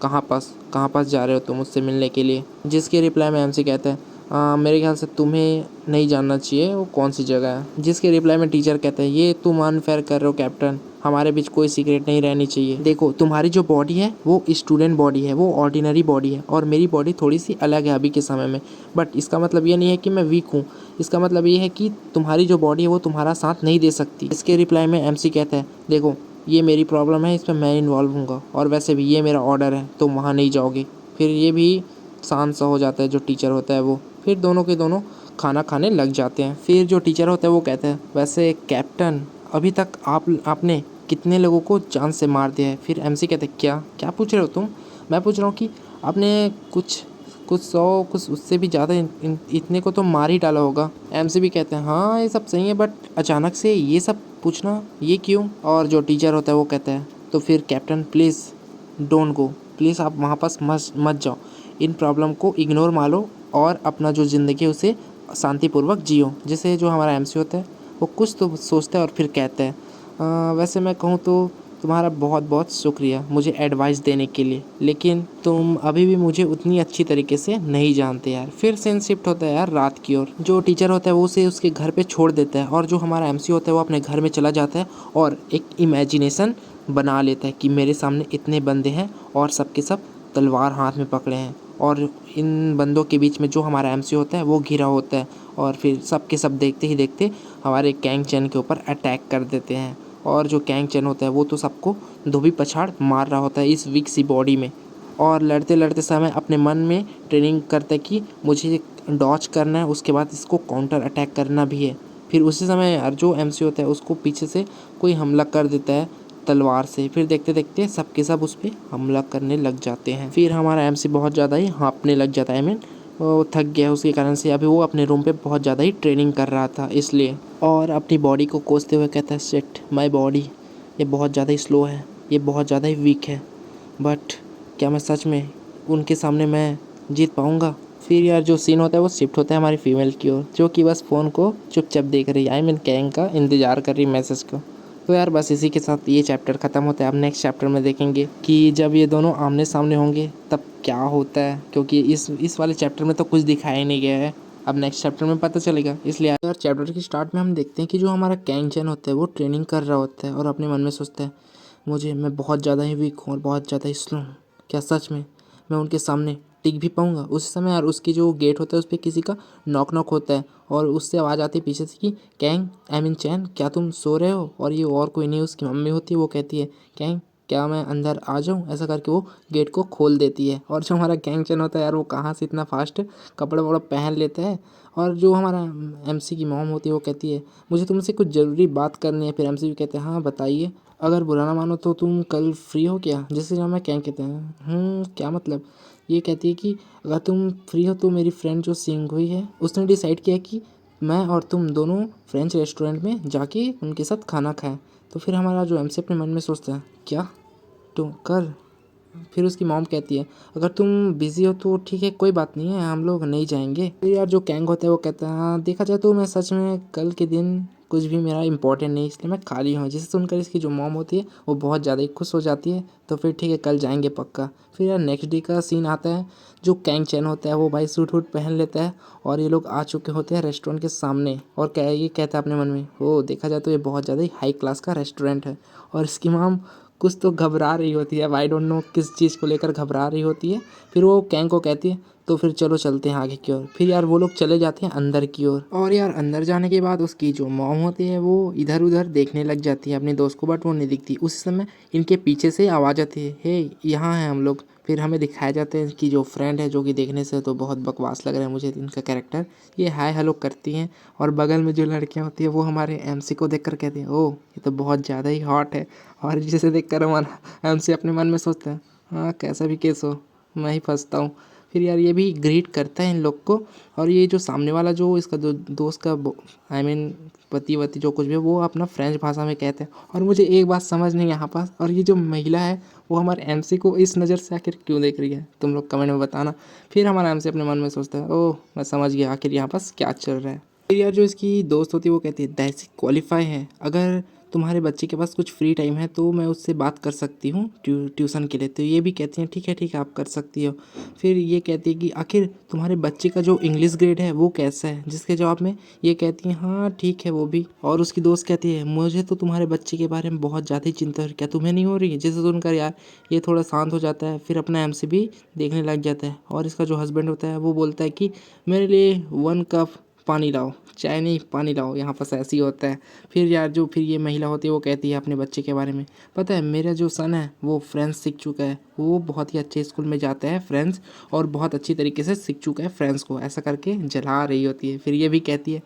कहाँ पास जा रहे हो तुम उससे मिलने के लिए? जिसके रिप्लाई में एमसी कहता है मेरे ख्याल से तुम्हें नहीं जानना चाहिए वो कौन सी जगह है। जिसके रिप्लाई में टीचर कहता है ये तुम अनफेयर कर रहे हो कैप्टन, हमारे बीच कोई सीक्रेट नहीं रहनी चाहिए। देखो तुम्हारी जो बॉडी है वो स्टूडेंट बॉडी है, वो ऑर्डिनरी बॉडी है और मेरी बॉडी थोड़ी सी अलग है अभी के समय में। बट इसका मतलब ये नहीं है कि मैं वीक हूँ, इसका मतलब ये है कि तुम्हारी जो बॉडी है वो तुम्हारा साथ नहीं दे सकती। इसके रिप्लाई में एमसी कहता है देखो ये मेरी प्रॉब्लम है, इस पर मैं इन्वॉल्व हूँगा और वैसे भी ये मेरा ऑर्डर है, तुम वहाँ नहीं जाओगे। फिर ये भी शांत सा हो जाता है जो टीचर होता है वो। फिर दोनों के दोनों खाना खाने लग जाते हैं। फिर जो टीचर होता है वो कहता है वैसे कैप्टन अभी तक आपने कितने लोगों को जान से मार दिया है। फिर एमसी कहते हैं क्या क्या पूछ रहे हो तुम? मैं पूछ रहा हूँ कि आपने कुछ कुछ 100 कुछ उससे भी ज़्यादा इतने को तो मार ही डाला होगा। एमसी भी कहते हैं हाँ ये सब सही है, बट अचानक से ये सब पूछना ये क्यों? और जो टीचर होता है वो कहता है तो फिर captain please don't go, please आप वहाँ पास मत जाओ, इन प्रॉब्लम को इग्नोर मारो और अपना जो ज़िंदगी है उसे शांतिपूर्वक जियो। जैसे जो हमारा एमसी होता है वो कुछ तो सोचता है और फिर कहता है वैसे मैं कहूँ तो तुम्हारा बहुत बहुत शुक्रिया मुझे एडवाइस देने के लिए, लेकिन तुम अभी भी मुझे उतनी अच्छी तरीके से नहीं जानते यार। फिर सीन शिफ्ट होता है यार रात की ओर। जो टीचर होता है वो उसे उसके घर पे छोड़ देता है और जो हमारा एमसी होता है वो अपने घर में चला जाता है और एक इमेजिनेशन बना लेता है कि मेरे सामने इतने बंदे हैं और सबके सब तलवार हाथ में पकड़े हैं और इन बंदों के बीच में जो हमारा एमसी होता है वो घिरा होता है और फिर सब के सब देखते ही देखते हमारे कैंग चैन के ऊपर अटैक कर देते हैं। और जो कैंग चैन होता है वो तो सबको धोबी पछाड़ मार रहा होता है इस वीक सी बॉडी में और लड़ते लड़ते समय अपने मन में ट्रेनिंग करता है कि मुझे डॉज करना है, उसके बाद इसको काउंटर अटैक करना भी है। फिर उसी समय यार जो एमसी होता है उसको पीछे से कोई हमला कर देता है तलवार से। फिर देखते देखते सबके सब उस पर हमला करने लग जाते हैं। फिर हमारा एमसी बहुत ज़्यादा ही हाँफने लग जाता है, आई मीन वो थक गया उसके कारण से। अभी वो अपने रूम पे बहुत ज़्यादा ही ट्रेनिंग कर रहा था इसलिए, और अपनी बॉडी को कोसते हुए कहता है शिट माय बॉडी, ये बहुत ज़्यादा ही स्लो है, ये बहुत ज़्यादा ही वीक है, बट क्या मैं सच में उनके सामने मैं जीत पाऊँगा? फिर यार जो सीन होता है वो शिफ्ट होता है हमारी फीमेल की ओर, जो कि बस फ़ोन को चुपचाप देख रही है, आई मीन कैंग का इंतज़ार कर रही मैसेज को। तो यार बस इसी के साथ ये चैप्टर ख़त्म होता है। अब नेक्स्ट चैप्टर में देखेंगे कि जब ये दोनों आमने सामने होंगे तब क्या होता है, क्योंकि इस वाले चैप्टर में तो कुछ दिखाया ही नहीं गया है। अब नेक्स्ट चैप्टर में पता चलेगा। इसलिए यार चैप्टर के स्टार्ट में हम देखते हैं कि जो हमारा कैंग चैन होता है वो ट्रेनिंग कर रहा होता है और अपने मन में सोचता है मैं बहुत ज़्यादा ही वीक हूँ और बहुत ज़्यादा ही स्लो हूँ, क्या सच में मैं उनके सामने टिक भी पाऊँगा? उस समय यार उसकी जो गेट होता है उस पर किसी का नॉक नॉक होता है और उससे आवाज़ आती है पीछे से कि कैंग आई मीन चैन क्या तुम सो रहे हो? और ये और कोई नहीं उसकी मम्मी होती है। वो कहती है कैंग क्या मैं अंदर आ जाऊँ? ऐसा करके वो गेट को खोल देती है। और जो हमारा कैंग चैन होता है यार वो कहाँ से इतना फास्ट कपड़े वपड़े पहन लेता है। और जो हमारा एमसी की मॉम होती है वो कहती है मुझे तुमसे कुछ ज़रूरी बात करनी है। फिर एमसी भी कहते हैं हाँ बताइए, अगर बुरा ना मानो तो तुम कल फ्री हो क्या? जैसे जो मैं कैंग कहते हैं क्या मतलब? ये कहती है कि अगर तुम फ्री हो तो मेरी फ्रेंड जो सिंग हुई है उसने डिसाइड किया कि मैं और तुम दोनों फ्रेंच रेस्टोरेंट में जाके उनके साथ खाना खाएं। तो फिर हमारा जो एमसी अपने मन में सोचता है क्या तो कर। फिर उसकी मॉम कहती है अगर तुम बिज़ी हो तो ठीक है कोई बात नहीं है, हम लोग नहीं जाएंगे। फिर यार जो कैंग होता है वो कहता है हाँ देखा जाए तो मैं सच में कल के दिन कुछ भी मेरा इंपॉर्टेंट नहीं, इसलिए मैं खाली हूँ। जिसे सुनकर इसकी जो मॉम होती है वो बहुत ज़्यादा ही खुश हो जाती है। तो फिर ठीक है कल जाएंगे पक्का। फिर यार नेक्स्ट डे का सीन आता है। जो कैंग चैन होता है वो भाई सूट वूट पहन लेता है और ये लोग आ चुके होते हैं रेस्टोरेंट के सामने और ये कहता है अपने मन में ओ देखा जाए तो ये बहुत ज़्यादा ही हाई क्लास का रेस्टोरेंट है। और इसकी मॉम कुछ तो घबरा रही होती है, आई डोंट नो किस चीज़ को लेकर घबरा रही होती है। फिर वो कैंग को कहती है तो फिर चलो चलते हैं आगे की ओर। फिर यार वो लोग चले जाते हैं अंदर की ओर और यार अंदर जाने के बाद उसकी जो मॉम होती है वो इधर उधर देखने लग जाती है अपने दोस्त को, बट वो नहीं दिखती। उस समय इनके पीछे से आवाज़ आती है हे यहाँ है हम लोग। फिर हमें दिखाया जाता है कि जो फ्रेंड है जो कि देखने से तो बहुत बकवास लग रहा है मुझे इनका कैरेक्टर, ये हाय हेलो करती हैं और बगल में जो लड़कियां होती है वो हमारे एमसी को देखकर कहती हैं ओह ये तो बहुत ज़्यादा ही हॉट है। और जिसे देखकर हमारा एमसी अपने मन में सोचता है हाँ कैसा भी केस हो मैं ही फंसता हूँ। फिर यार ये भी ग्रीट करता है इन लोग को। और ये जो सामने वाला जो इसका दोस्त का आई मीन पति वति जो कुछ भी है वो अपना फ्रेंच भाषा में कहते हैं। और मुझे एक बात समझ नहीं यहाँ पास, और ये जो महिला है वो हमारे एमसी को इस नज़र से आखिर क्यों देख रही है, तुम लोग कमेंट में बताना। फिर हमारा एमसी अपने मन में सोचता है ओह मैं समझ गया आखिर यहाँ पास क्या चल रहा है। फिर यार जो इसकी दोस्त होती है वो कहती है दैसी क्वालिफाई है, अगर तुम्हारे बच्चे के पास कुछ फ्री टाइम है तो मैं उससे बात कर सकती हूँ ट्यूशन के लिए। तो ये भी कहती हैं ठीक है आप कर सकती हो। फिर ये कहती है कि आखिर तुम्हारे बच्चे का जो इंग्लिश ग्रेड है वो कैसा है, जिसके जवाब में ये कहती है हाँ ठीक है वो भी। और उसकी दोस्त कहती है मुझे तो तुम्हारे बच्चे के बारे में बहुत ज़्यादा ही चिंता है, क्या तुम्हें नहीं हो रही है। जिसे सुनकर यार ये थोड़ा शांत हो जाता है, फिर अपना एमसी भी देखने लग जाता है। और इसका जो हस्बैंड होता है वो बोलता है कि मेरे लिए 1 कप पानी लाओ, चाय नहीं पानी लाओ, यहाँ पर ऐसे ही होता है। फिर यार जो फिर ये महिला होती है वो कहती है अपने बच्चे के बारे में, पता है मेरा जो सन है वो फ्रेंच सीख चुका है, वो बहुत ही अच्छे स्कूल में जाता है फ्रेंच, और बहुत अच्छी तरीके से सीख चुका है फ्रेंच को, ऐसा करके जला रही होती है। फिर ये भी कहती है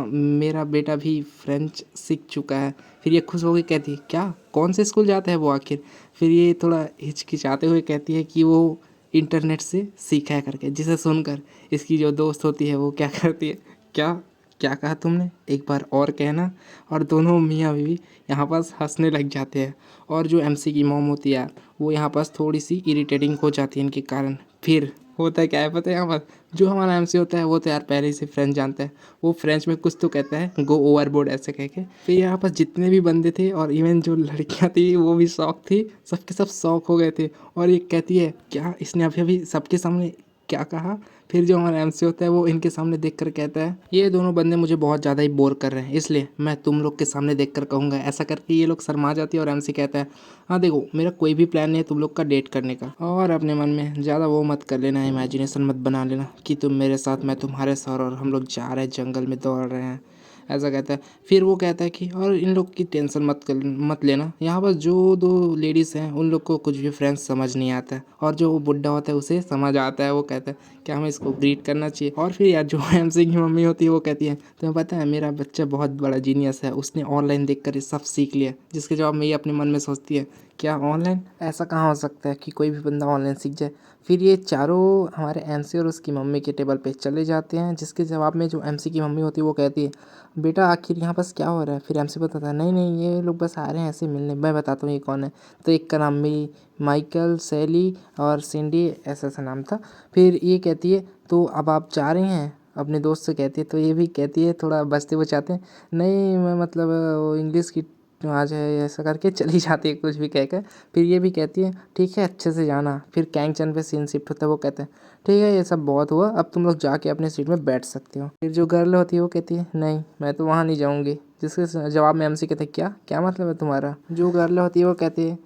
मेरा बेटा भी फ्रेंच सीख चुका है। फिर ये खुश होकर कहती है क्या, कौन से स्कूल जाता है वो आखिर। फिर ये थोड़ा हिचकिचाते हुए कहती है कि वो इंटरनेट से सीखा है करके। जिसे सुनकर इसकी जो दोस्त होती है वो क्या करती है, क्या क्या कहा तुमने, एक बार और कहना। और दोनों मियाँ बीवी यहाँ पास हंसने लग जाते हैं। और जो एमसी की मॉम होती है वो यहाँ पास थोड़ी सी इरिटेटिंग हो जाती है इनके कारण। फिर होता है क्या है पता है, यहाँ पर जो हमारा एमसी होता है वो तो यार पहले ही से फ्रेंच जानता है, वो फ्रेंच में कुछ तो कहता है गो ओवरबोर्ड ऐसे कह के। फिर यहाँ पर जितने भी बंदे थे और इवन जो लड़कियाँ थी वो भी शौक थी, सबके सब शौक हो गए थे। और ये कहती है क्या इसने अभी अभी सबके सामने क्या कहा। फिर जो हमारा एमसी होता है वो इनके सामने देख कर कहता है ये दोनों बंदे मुझे बहुत ज़्यादा ही बोर कर रहे हैं, इसलिए मैं तुम लोग के सामने देख कर कहूँगा। ऐसा करके ये लोग शर्मा जाती है और एमसी कहता है हाँ देखो मेरा कोई भी प्लान नहीं है तुम लोग का डेट करने का, और अपने मन में ज़्यादा वो मत कर लेना, इमेजिनेशन मत बना लेना कि तुम मेरे साथ मैं तुम्हारे साथ और हम लोग जा रहे हैं जंगल में दौड़ रहे हैं, ऐसा कहता है। फिर वो कहता है कि और इन लोग की टेंशन मत लेना, यहाँ पर जो दो लेडीज़ हैं उन लोग को कुछ भी फ्रेंच समझ नहीं आता है, और जो वो बुड्ढा होता है उसे समझ आता है। वो कहता है क्या हमें इसको ग्रीट करना चाहिए। और फिर यार जो एमसी की मम्मी होती है वो कहती है तुम्हें पता है मेरा बच्चा बहुत बड़ा जीनियस है, उसने ऑनलाइन देख कर ये सब सीख लिया। जिसके जवाब में ये अपने मन में सोचती है क्या ऑनलाइन, ऐसा कहाँ हो सकता है कि कोई भी बंदा ऑनलाइन सीख जाए। फिर ये चारों हमारे एमसी और उसकी मम्मी के टेबल पे चले जाते हैं, जिसके जवाब में जो एमसी की मम्मी होती है वो कहती है बेटा आखिर यहाँ बस क्या हो रहा है। फिर एमसी बताता है नहीं ये लोग बस आ रहे हैं ऐसे मिलने, मैं बताता हूँ ये कौन है। तो एक का नाम माइकल, सैली और सिंडी ऐसा ऐसा नाम था। फिर ये कहती है तो अब आप जा रही हैं, अपने दोस्त से कहती है। तो ये भी कहती है थोड़ा बचते बचाते नहीं मैं मतलब वो इंग्लिश की आज है, ऐसा करके चली जाती है कुछ भी कहकर। फिर ये भी कहती है ठीक है अच्छे से जाना। फिर कैंगचन पे सीन शिफ्ट होता है, वो कहते हैं ठीक है ये सब बहुत हुआ, अब तुम लोग जाके अपने सीट में बैठ सकते हो। फिर जो गर्ल होती है वो कहती है नहीं मैं तो वहाँ नहीं जाऊँगी। जिसके जवाब में एमसी कहते हैं क्या क्या मतलब है तुम्हारा। जो गर्ल होती है वो कहती है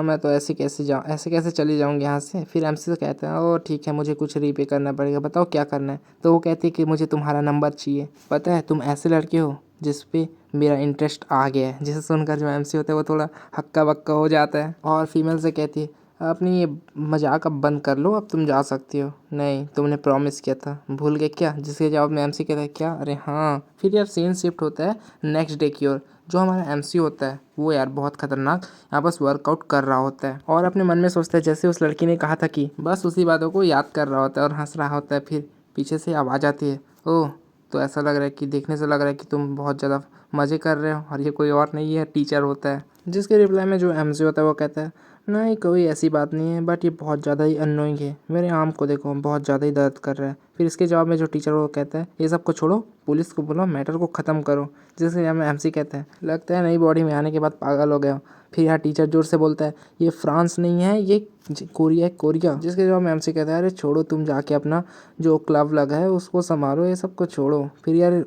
मैं तो ऐसे कैसे चली जाऊँगी यहाँ से। फिर एमसी से कहते हैं ओ ठीक है मुझे कुछ रीपे करना पड़ेगा, बताओ क्या करना है। तो वो कहती है कि मुझे तुम्हारा नंबर चाहिए, पता है तुम ऐसे लड़के हो जिस पे मेरा इंटरेस्ट आ गया है। जिसे सुनकर जो एमसी होता है वो थोड़ा हक्का बक्का हो जाता है। और फीमेल से कहती है अपनी ये मजाक अब बंद कर लो, अब तुम जा सकती हो। नहीं तुमने प्रॉमिस किया था भूल गए क्या। जिसके जवाब में एमसी कहता है क्या, अरे हाँ। फिर यार सीन शिफ्ट होता है नेक्स्ट डे की ओर। जो हमारा एमसी होता है वो यार बहुत खतरनाक यहाँ बस वर्कआउट कर रहा होता है और अपने मन में सोचता है जैसे उस लड़की ने कहा था कि बस उसी बातों को याद कर रहा होता है और हंस रहा होता है। फिर पीछे से आवाज़ आती है ओह तो ऐसा लग रहा है कि देखने से लग रहा है कि तुम बहुत ज़्यादा मज़े कर रहे हो, और ये कोई और नहीं है टीचर होता है। जिसके रिप्लाई में जो एमसी होता है वो कहता है नहीं कोई ऐसी बात नहीं है, बट ये बहुत ज़्यादा ही अननोइंग है, मेरे आर्म को देखो बहुत ज़्यादा ही दर्द कर रहा है। फिर इसके जवाब में जो टीचर वो कहता है ये सब को छोड़ो पुलिस को बुलाओ मैटर को ख़त्म करो। जिसके जवाब में एमसी कहता है लगता है नई बॉडी में आने के बाद पागल हो गया। फिर यहाँ टीचर जोर से बोलता है ये फ्रांस नहीं है ये कोरिया है कोरिया। जिसके जवाब में एमसी कहता है अरे छोड़ो तुम जाके अपना जो क्लब लगा है उसको संभालो, ये सब को छोड़ो। फिर यार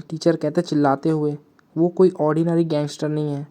टीचर कहते चिल्लाते हुए वो कोई ऑर्डिनरी गैंगस्टर नहीं है,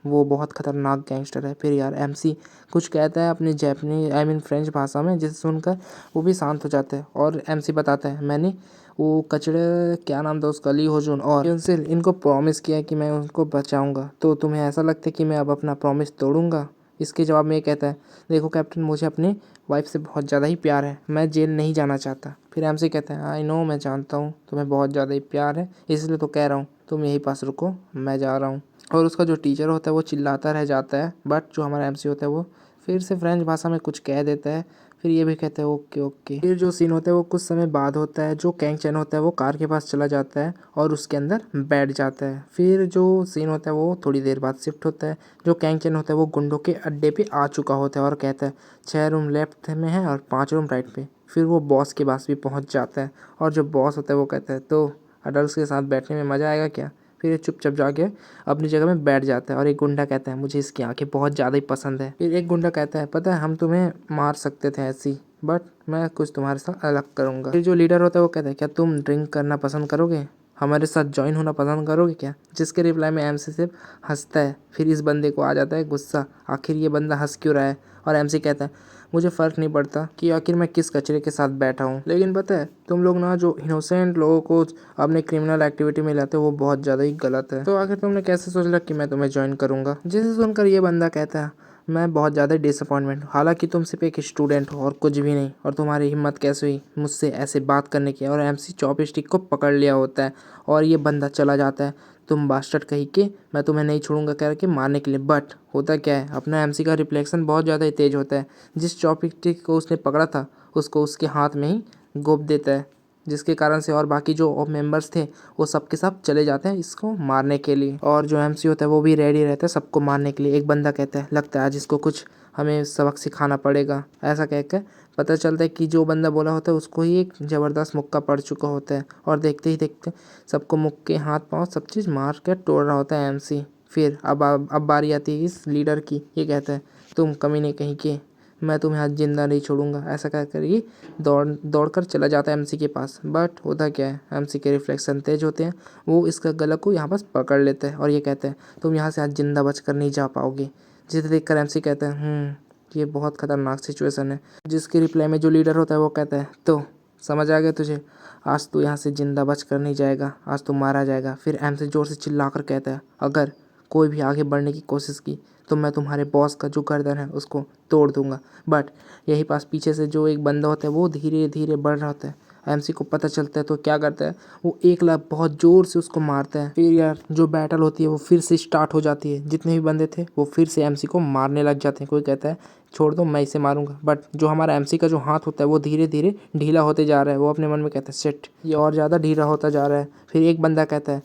वो बहुत खतरनाक गैंगस्टर है। फिर यार एमसी कुछ कहता है अपनी जैपनीज फ्रेंच भाषा में, जिसे सुनकर वो भी शांत हो जाता है। और एमसी बताता है मैंने वो कचड़े क्या नाम था उसका ली होजुन और युनसिल इनको प्रॉमिस किया है कि मैं उनको बचाऊंगा, तो तुम्हें ऐसा लगता है कि मैं अब अपना प्रॉमिस तोड़ूंगा। इसके जवाब में ये कहता है देखो कैप्टन मुझे अपनी वाइफ से बहुत ज़्यादा ही प्यार है, मैं जेल नहीं जाना चाहता। फिर एमसी कहता है आई नो मैं जानता हूँ तुम्हें बहुत ज़्यादा ही प्यार है, इसलिए तो कह रहा हूँ तुम यहीं पास रुको मैं जा रहा हूँ। और उसका जो टीचर होता है वो चिल्लाता रह जाता है, बट जो हमारा एमसी होता है वो फिर से फ्रेंच भाषा में कुछ कह देता है। फिर ये भी कहते हैं ओके ओके। फिर जो सीन होता है वो कुछ समय बाद होता है। जो कैंग चैन होता है वो कार के पास चला जाता है और उसके अंदर बैठ जाता है। फिर जो सीन होता है वो थोड़ी देर बाद शिफ्ट होता है। जो कैंग चैन होता है वो गुंडों के अड्डे पे आ चुका होता है और कहता है 6 रूम लेफ्ट में है और 5 रूम राइट पे। फिर वो बॉस के पास भी पहुंच जाता है और जो बॉस होता है वो कहता है तो अडल्ट के साथ बैठने में मज़ा आएगा क्या। फिर ये चुपचाप जाके अपनी जगह में बैठ जाता है और एक गुंडा कहता है मुझे इसकी आंखें बहुत ज़्यादा ही पसंद है। फिर एक गुंडा कहता है पता है हम तुम्हें मार सकते थे ऐसी, बट मैं कुछ तुम्हारे साथ अलग करूँगा। फिर जो लीडर होता है वो कहता है क्या तुम ड्रिंक करना पसंद करोगे, हमारे साथ ज्वाइन होना पसंद करोगे क्या। जिसके रिप्लाई में एमसी सिर्फ हंसता है। फिर इस बंदे को आ जाता है गुस्सा, आखिर ये बंदा हंस क्यों रहा है। और एमसी कहता है मुझे फ़र्क नहीं पड़ता कि आखिर मैं किस कचरे के साथ बैठा हूँ, लेकिन पता है तुम लोग ना जो इनोसेंट लोगों को अपने क्रिमिनल एक्टिविटी में लाते हो वो बहुत ज़्यादा ही गलत है। तो आखिर तुमने कैसे सोच लिया कि मैं तुम्हें ज्वाइन करूँगा। जिसे सुनकर ये बंदा कहता है मैं बहुत ज़्यादा डिसअपॉइंटमेंट, हालांकि तुम सिर्फ एक स्टूडेंट हो और कुछ भी नहीं, और तुम्हारी हिम्मत कैसे हुई मुझसे ऐसे बात करने की। और एमसी चॉपस्टिक को पकड़ लिया होता है और ये बंदा चला जाता है। तुम बास्टर्ड कहीं के, मैं तुम्हें नहीं छोड़ूंगा कह के मारने के लिए। बट होता क्या है अपना एमसी का रिफ्लेक्शन बहुत ज़्यादा ही तेज होता है। जिस चॉपस्टिक को उसने पकड़ा था उसको उसके हाथ में ही गोप देता है, जिसके कारण से और बाकी जो मेंबर्स थे वो सबके सब चले जाते हैं इसको मारने के लिए। और जो एमसी होता है वो भी रेडी रहता है सबको मारने के लिए। एक बंदा कहता है लगता है आज इसको कुछ हमें सबक सिखाना पड़ेगा। ऐसा कहकर पता चलता है कि जो बंदा बोला होता है उसको ही एक ज़बरदस्त मुक्का पड़ चुका होता है और देखते ही देखते सबको मुक्के हाथ पाँव सब चीज़ मार कर तोड़ रहा होता है एमसी। फिर अब बारी आती है इस लीडर की। ये कहता है तुम कमीने कहीं के, मैं तुम्हें आज जिंदा नहीं छोड़ूंगा। ऐसा कहकर ये दौड़ कर चला जाता है एमसी के पास। बट होता क्या है एमसी के रिफ्लेक्शन तेज होते हैं, वो इसका गला को यहाँ पास पकड़ लेता है और ये कहता है तुम यहाँ से आज जिंदा बचकर नहीं जा पाओगे। जिसे देखकर एमसी कहता है ये बहुत खतरनाक सिचुएशन है। जिसके रिप्लाई में जो लीडर होता है वो कहता है तो समझ आ गया तुझे, आज तू यहाँ से जिंदा बच कर नहीं जाएगा, आज तू मारा जाएगा। फिर एमसी जोर से चिल्ला कर कहता है अगर कोई भी आगे बढ़ने की कोशिश की तो मैं तुम्हारे बॉस का जो गर्दन है उसको तोड़ दूंगा। बट यही पास पीछे से जो एक बंदा होता है वो धीरे धीरे बढ़ रहा होता है। एमसी को पता चलता है तो क्या करता है वो एक लाख बहुत ज़ोर से उसको मारता है। फिर यार जो बैटल होती है वो फिर से स्टार्ट हो जाती है। जितने भी बंदे थे वो फिर से एमसी को मारने लग जाते हैं। कोई कहता है छोड़ दो मैं इसे मारूंगा, बट जो हमारा एमसी का जो हाथ होता है वो धीरे धीरे ढीला होते जा रहा है। वो अपने मन में कहता है सेट ये और ज़्यादा ढीला होता जा रहा है। फिर एक बंदा कहता है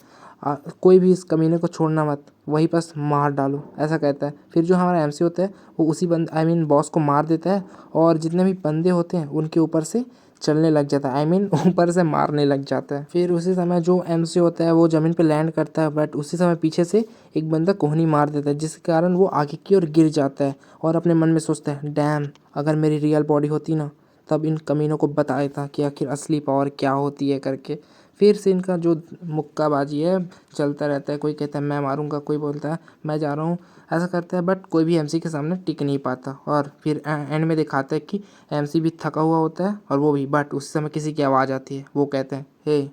कोई भी इस कमीने को छोड़ना मत, वहीं बस मार डालो, ऐसा कहता है। फिर जो हमारा एमसी होता है वो उसी बॉस को मार देता है और जितने भी बंदे होते हैं उनके ऊपर से चलने लग जाता है, ऊपर से मारने लग जाता है। फिर उसी समय जो एमसी होता है वो ज़मीन पे लैंड करता है, बट उसी समय पीछे से एक बंदा कोहनी मार देता है जिसके कारण वो आगे की ओर गिर जाता है और अपने मन में सोचता है डैम अगर मेरी रियल बॉडी होती ना तब इन कमीनों को बताया था कि आखिर असली पावर क्या होती है करके। फिर से इनका जो मुक्काबाजी है चलता रहता है। कोई कहता है मैं मारूंगा, कोई बोलता है मैं जा रहा हूँ, ऐसा करता है। बट कोई भी एमसी के सामने टिक नहीं पाता और फिर एंड में दिखाता है कि एमसी भी थका हुआ होता है और वो भी। बट उस समय किसी की आवाज़ आती है, वो कहते हैं हे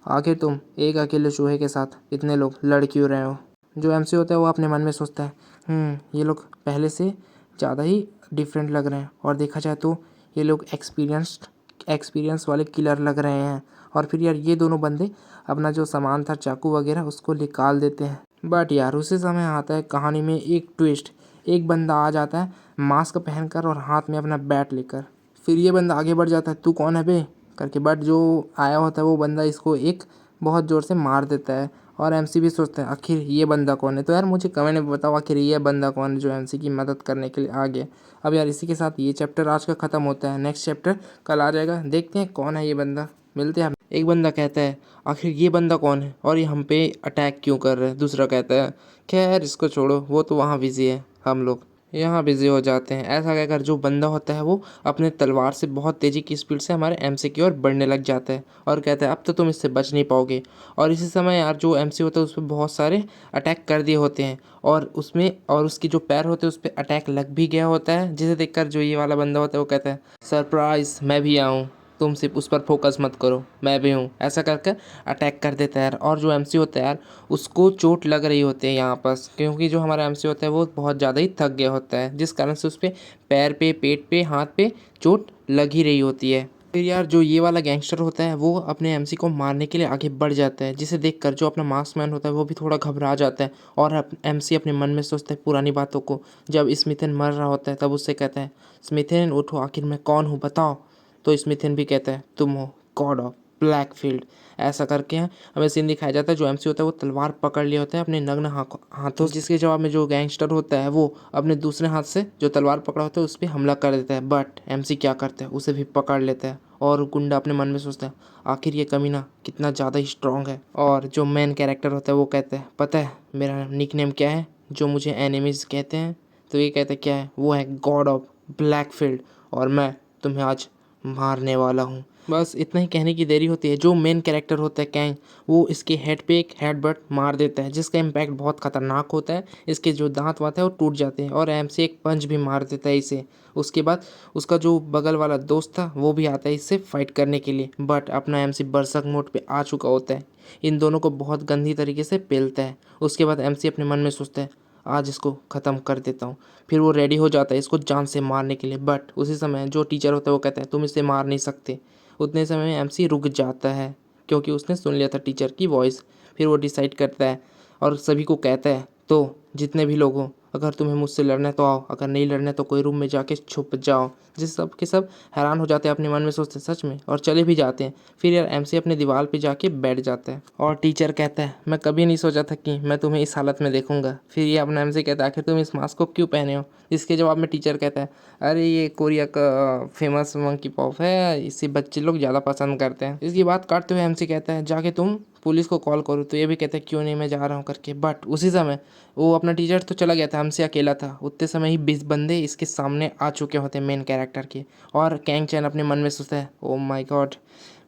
आखिर तुम एक अकेले चूहे के साथ इतने लोग लड़ क्यों रहे हो। जो एमसी होता है वो अपने मन में सोचता है ये लोग पहले से ज़्यादा ही डिफरेंट लग रहे हैं और देखा जाए तो ये लोग एक्सपीरियंस वाले किलर लग रहे हैं। और फिर यार ये दोनों बंदे अपना जो सामान था चाकू वगैरह उसको निकाल देते हैं। बट यार उसी समय आता है कहानी में एक ट्विस्ट। एक बंदा आ जाता है मास्क पहनकर और हाथ में अपना बैट लेकर। फिर ये बंदा आगे बढ़ जाता है तू कौन है बे करके, बट जो आया होता है वो बंदा इसको एक बहुत ज़ोर से मार देता है। और एमसी भी सोचता है आखिर ये बंदा कौन है। तो यार मुझे कमेंट में बताओ आखिर ये बंदा कौन है जो एमसी की मदद करने के लिए आ गया। अब यार इसी के साथ ये चैप्टर आज का ख़त्म होता है। नेक्स्ट चैप्टर कल आ जाएगा, देखते हैं कौन है ये बंदा। मिलते हैं। एक बंदा कहता है आखिर ये बंदा कौन है और ये हम पे अटैक क्यों कर रहा है। दूसरा कहता है खैर इसको छोड़ो, वो तो वहाँ बिजी है, हम लोग यहाँ बिजी हो जाते हैं। ऐसा कहकर जो बंदा होता है वो अपने तलवार से बहुत तेज़ी की स्पीड से हमारे एमसी की ओर बढ़ने लग जाता है और कहता है अब तो तुम इससे बच नहीं पाओगे। और इसी समय यार जो एमसी होता है उस पर बहुत सारे अटैक कर दिए होते हैं और उसकी जो पैर होते हैं उस पर अटैक लग भी गया होता है। जिसे देखकर जो ये वाला बंदा होता है वो कहता है सरप्राइज मैं भी आऊँ, तुम सिर्फ उस पर फोकस मत करो, मैं भी हूँ। ऐसा करके अटैक कर देता है यार। और जो एमसी होता है यार उसको चोट लग रही होती है यहाँ पास, क्योंकि जो हमारा एमसी होता है वो बहुत ज़्यादा ही थक गया होता है, जिस कारण से उस पर पैर पे पेट पे हाथ पे चोट लग ही रही होती है। फिर यार जो ये वाला गैंगस्टर होता है वो अपने एमसी को मारने के लिए आगे बढ़ जाता है, जिसे देखकर जो अपना मास्क मैन होता है वो भी थोड़ा घबरा जाता है। और एमसी अपने मन में सोचता है पुरानी बातों को। जब स्मिथन मर रहा होता है तब उससे कहता है स्मिथन उठो, आखिर मैं कौन हूँ बताओ। तो स्मिथन भी कहता है तुम हो गॉड ऑफ ब्लैकफील्ड। ऐसा करके हमें सीन दिखाया जाता है। जो एमसी होता है वो तलवार पकड़ लिया होता है अपने नग्न हाथों, जिसके जवाब में जो गैंगस्टर होता है वो अपने दूसरे हाथ से जो तलवार पकड़ा होता है उस पर हमला कर देता है। बट एमसी क्या करता है, उसे भी पकड़ लेता है और गुंडा अपने मन में सोचता है आखिर ये कमीना कितना ज़्यादा ही स्ट्रांग है। और जो मेन कैरेक्टर होता है वो कहता है पता है मेरा निकनेम क्या है, जो मुझे एनिमीज कहते हैं। तो ये कहता है क्या है, वो है गॉड ऑफ ब्लैकफील्ड और मैं तुम्हें आज मारने वाला हूँ। बस इतना ही कहने की देरी होती है। जो मेन कैरेक्टर होता है कैंग, वो इसके हेड पे एक हेडबट मार देता है जिसका इम्पैक्ट बहुत खतरनाक होता है। इसके जो दांत वात है वो टूट जाते हैं और एम से एक पंच भी मार देता है इसे। उसके बाद उसका जो बगल वाला दोस्त था वो भी आता है इससे फाइट करने के लिए, बट अपना एमसी बरसक मोड पे आ चुका होता है। इन दोनों को बहुत गंदी तरीके से पेलता है। उसके बाद एमसी अपने मन में सोचता है आज इसको ख़त्म कर देता हूँ। फिर वो रेडी हो जाता है इसको जान से मारने के लिए, बट उसी समय जो टीचर होता है वो कहता है तुम इसे मार नहीं सकते। उतने समय में एमसी रुक जाता है क्योंकि उसने सुन लिया था टीचर की वॉइस। फिर वो डिसाइड करता है और सभी को कहता है तो जितने भी लोग हो, अगर तुम्हें मुझसे लड़ना है तो आओ, अगर नहीं लड़ना है तो कोई रूम में जाके छुप जाओ। जिस सब के सब हैरान हो जाते हैं, अपने मन में सोचते हैं सच में, और चले भी जाते हैं। फिर यार एमसी अपने दीवार पे जाके बैठ जाता है और टीचर कहता है मैं कभी नहीं सोचा था कि मैं तुम्हें इस हालत में देखूंगा। फिर ये अपना एमसी कहता है आखिर तुम इस मास्क को क्यों पहने हो। इसके जवाब में टीचर कहता है अरे ये कोरिया का फेमस मंकी पॉप है, इसे बच्चे लोग ज़्यादा पसंद करते हैं। इसकी बात काटते हुए एमसी कहता है जाके तुम पुलिस को कॉल करो। तो ये भी कहता है क्यों नहीं, मैं जा रहा हूँ करके। बट उसी समय वो अपना टीचर तो चला गया था, हमसे अकेला था। उतने समय ही 20 बंदे इसके सामने आ चुके होते हैं मेन कैरेक्टर के। और कैंग चैन अपने मन में सोचता है ओ माय गॉड,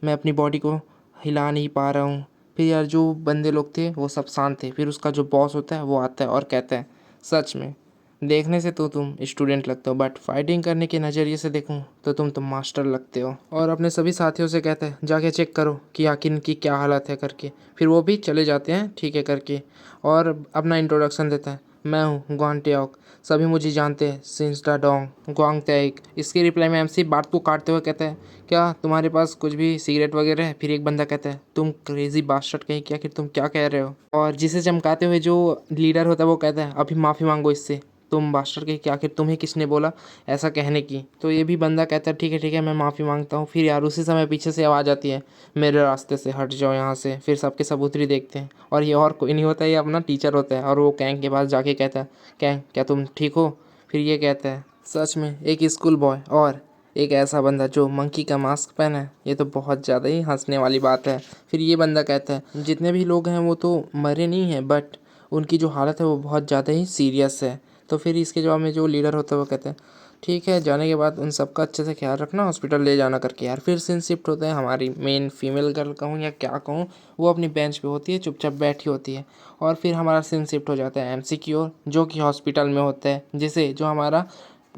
मैं अपनी बॉडी को हिला नहीं पा रहा हूँ। फिर यार जो बंदे लोग थे वो सब शांत थे। फिर उसका जो बॉस होता है वो आता है और कहता है सच में देखने से तो तुम स्टूडेंट लगते हो, बट फाइटिंग करने के नज़रिए से देखूं तो तुम मास्टर लगते हो। और अपने सभी साथियों से कहता है जाके चेक करो कि आखिर इनकी क्या हालत है करके। फिर वो भी चले जाते हैं ठीक है करके और अपना इंट्रोडक्शन देता है मैं हूँ ग्वांग टेओक, सभी मुझे जानते हैं सिंस द डोंग ग्वांग तेक। इसके रिप्लाई में एमसी बात को काटते हुए कहता है क्या तुम्हारे पास कुछ भी सिगरेट वगैरह है। फिर एक बंदा कहता है तुम क्रेजी बास्टर्ड कहीं, क्या कि तुम क्या कह रहे हो। और जिसे चमकाते हुए जो लीडर होता है वो कहता है अभी माफ़ी मांगो इससे, तुम बास्टर के कि आखिर तुम्हें किसने बोला ऐसा कहने की। तो ये भी बंदा कहता है ठीक है मैं माफ़ी मांगता हूँ। फिर यार उसी समय पीछे से आवाज़ आती है मेरे रास्ते से हट जाओ यहाँ से। फिर सबके सब उतरी देखते हैं और ये और कोई नहीं होता, ये अपना टीचर होता है। और वो कैंग के पास जाके कहता है कैंग क्या तुम ठीक हो। फिर ये कहता है सच में एक स्कूल बॉय और एक ऐसा बंदा जो मंकी का मास्क पहना है, ये तो बहुत ज़्यादा ही हंसने वाली बात है। फिर ये बंदा कहता है जितने भी लोग हैं वो तो मरे नहीं हैं, बट उनकी जो हालत है वो बहुत ज़्यादा ही सीरियस है। तो फिर इसके जवाब में जो लीडर होता है वो कहते हैं ठीक है जाने के बाद उन सबका अच्छे से ख्याल रखना, हॉस्पिटल ले जाना करके। यार फिर सीन शिफ्ट होता है, हमारी मेन फीमेल गर्ल कहूँ या क्या कहूँ, वो अपनी बेंच पे होती है चुपचाप बैठी होती है। और फिर हमारा सीन शिफ्ट हो जाता है एमसी की ओर, जो कि हॉस्पिटल में होता है, जिसे जो हमारा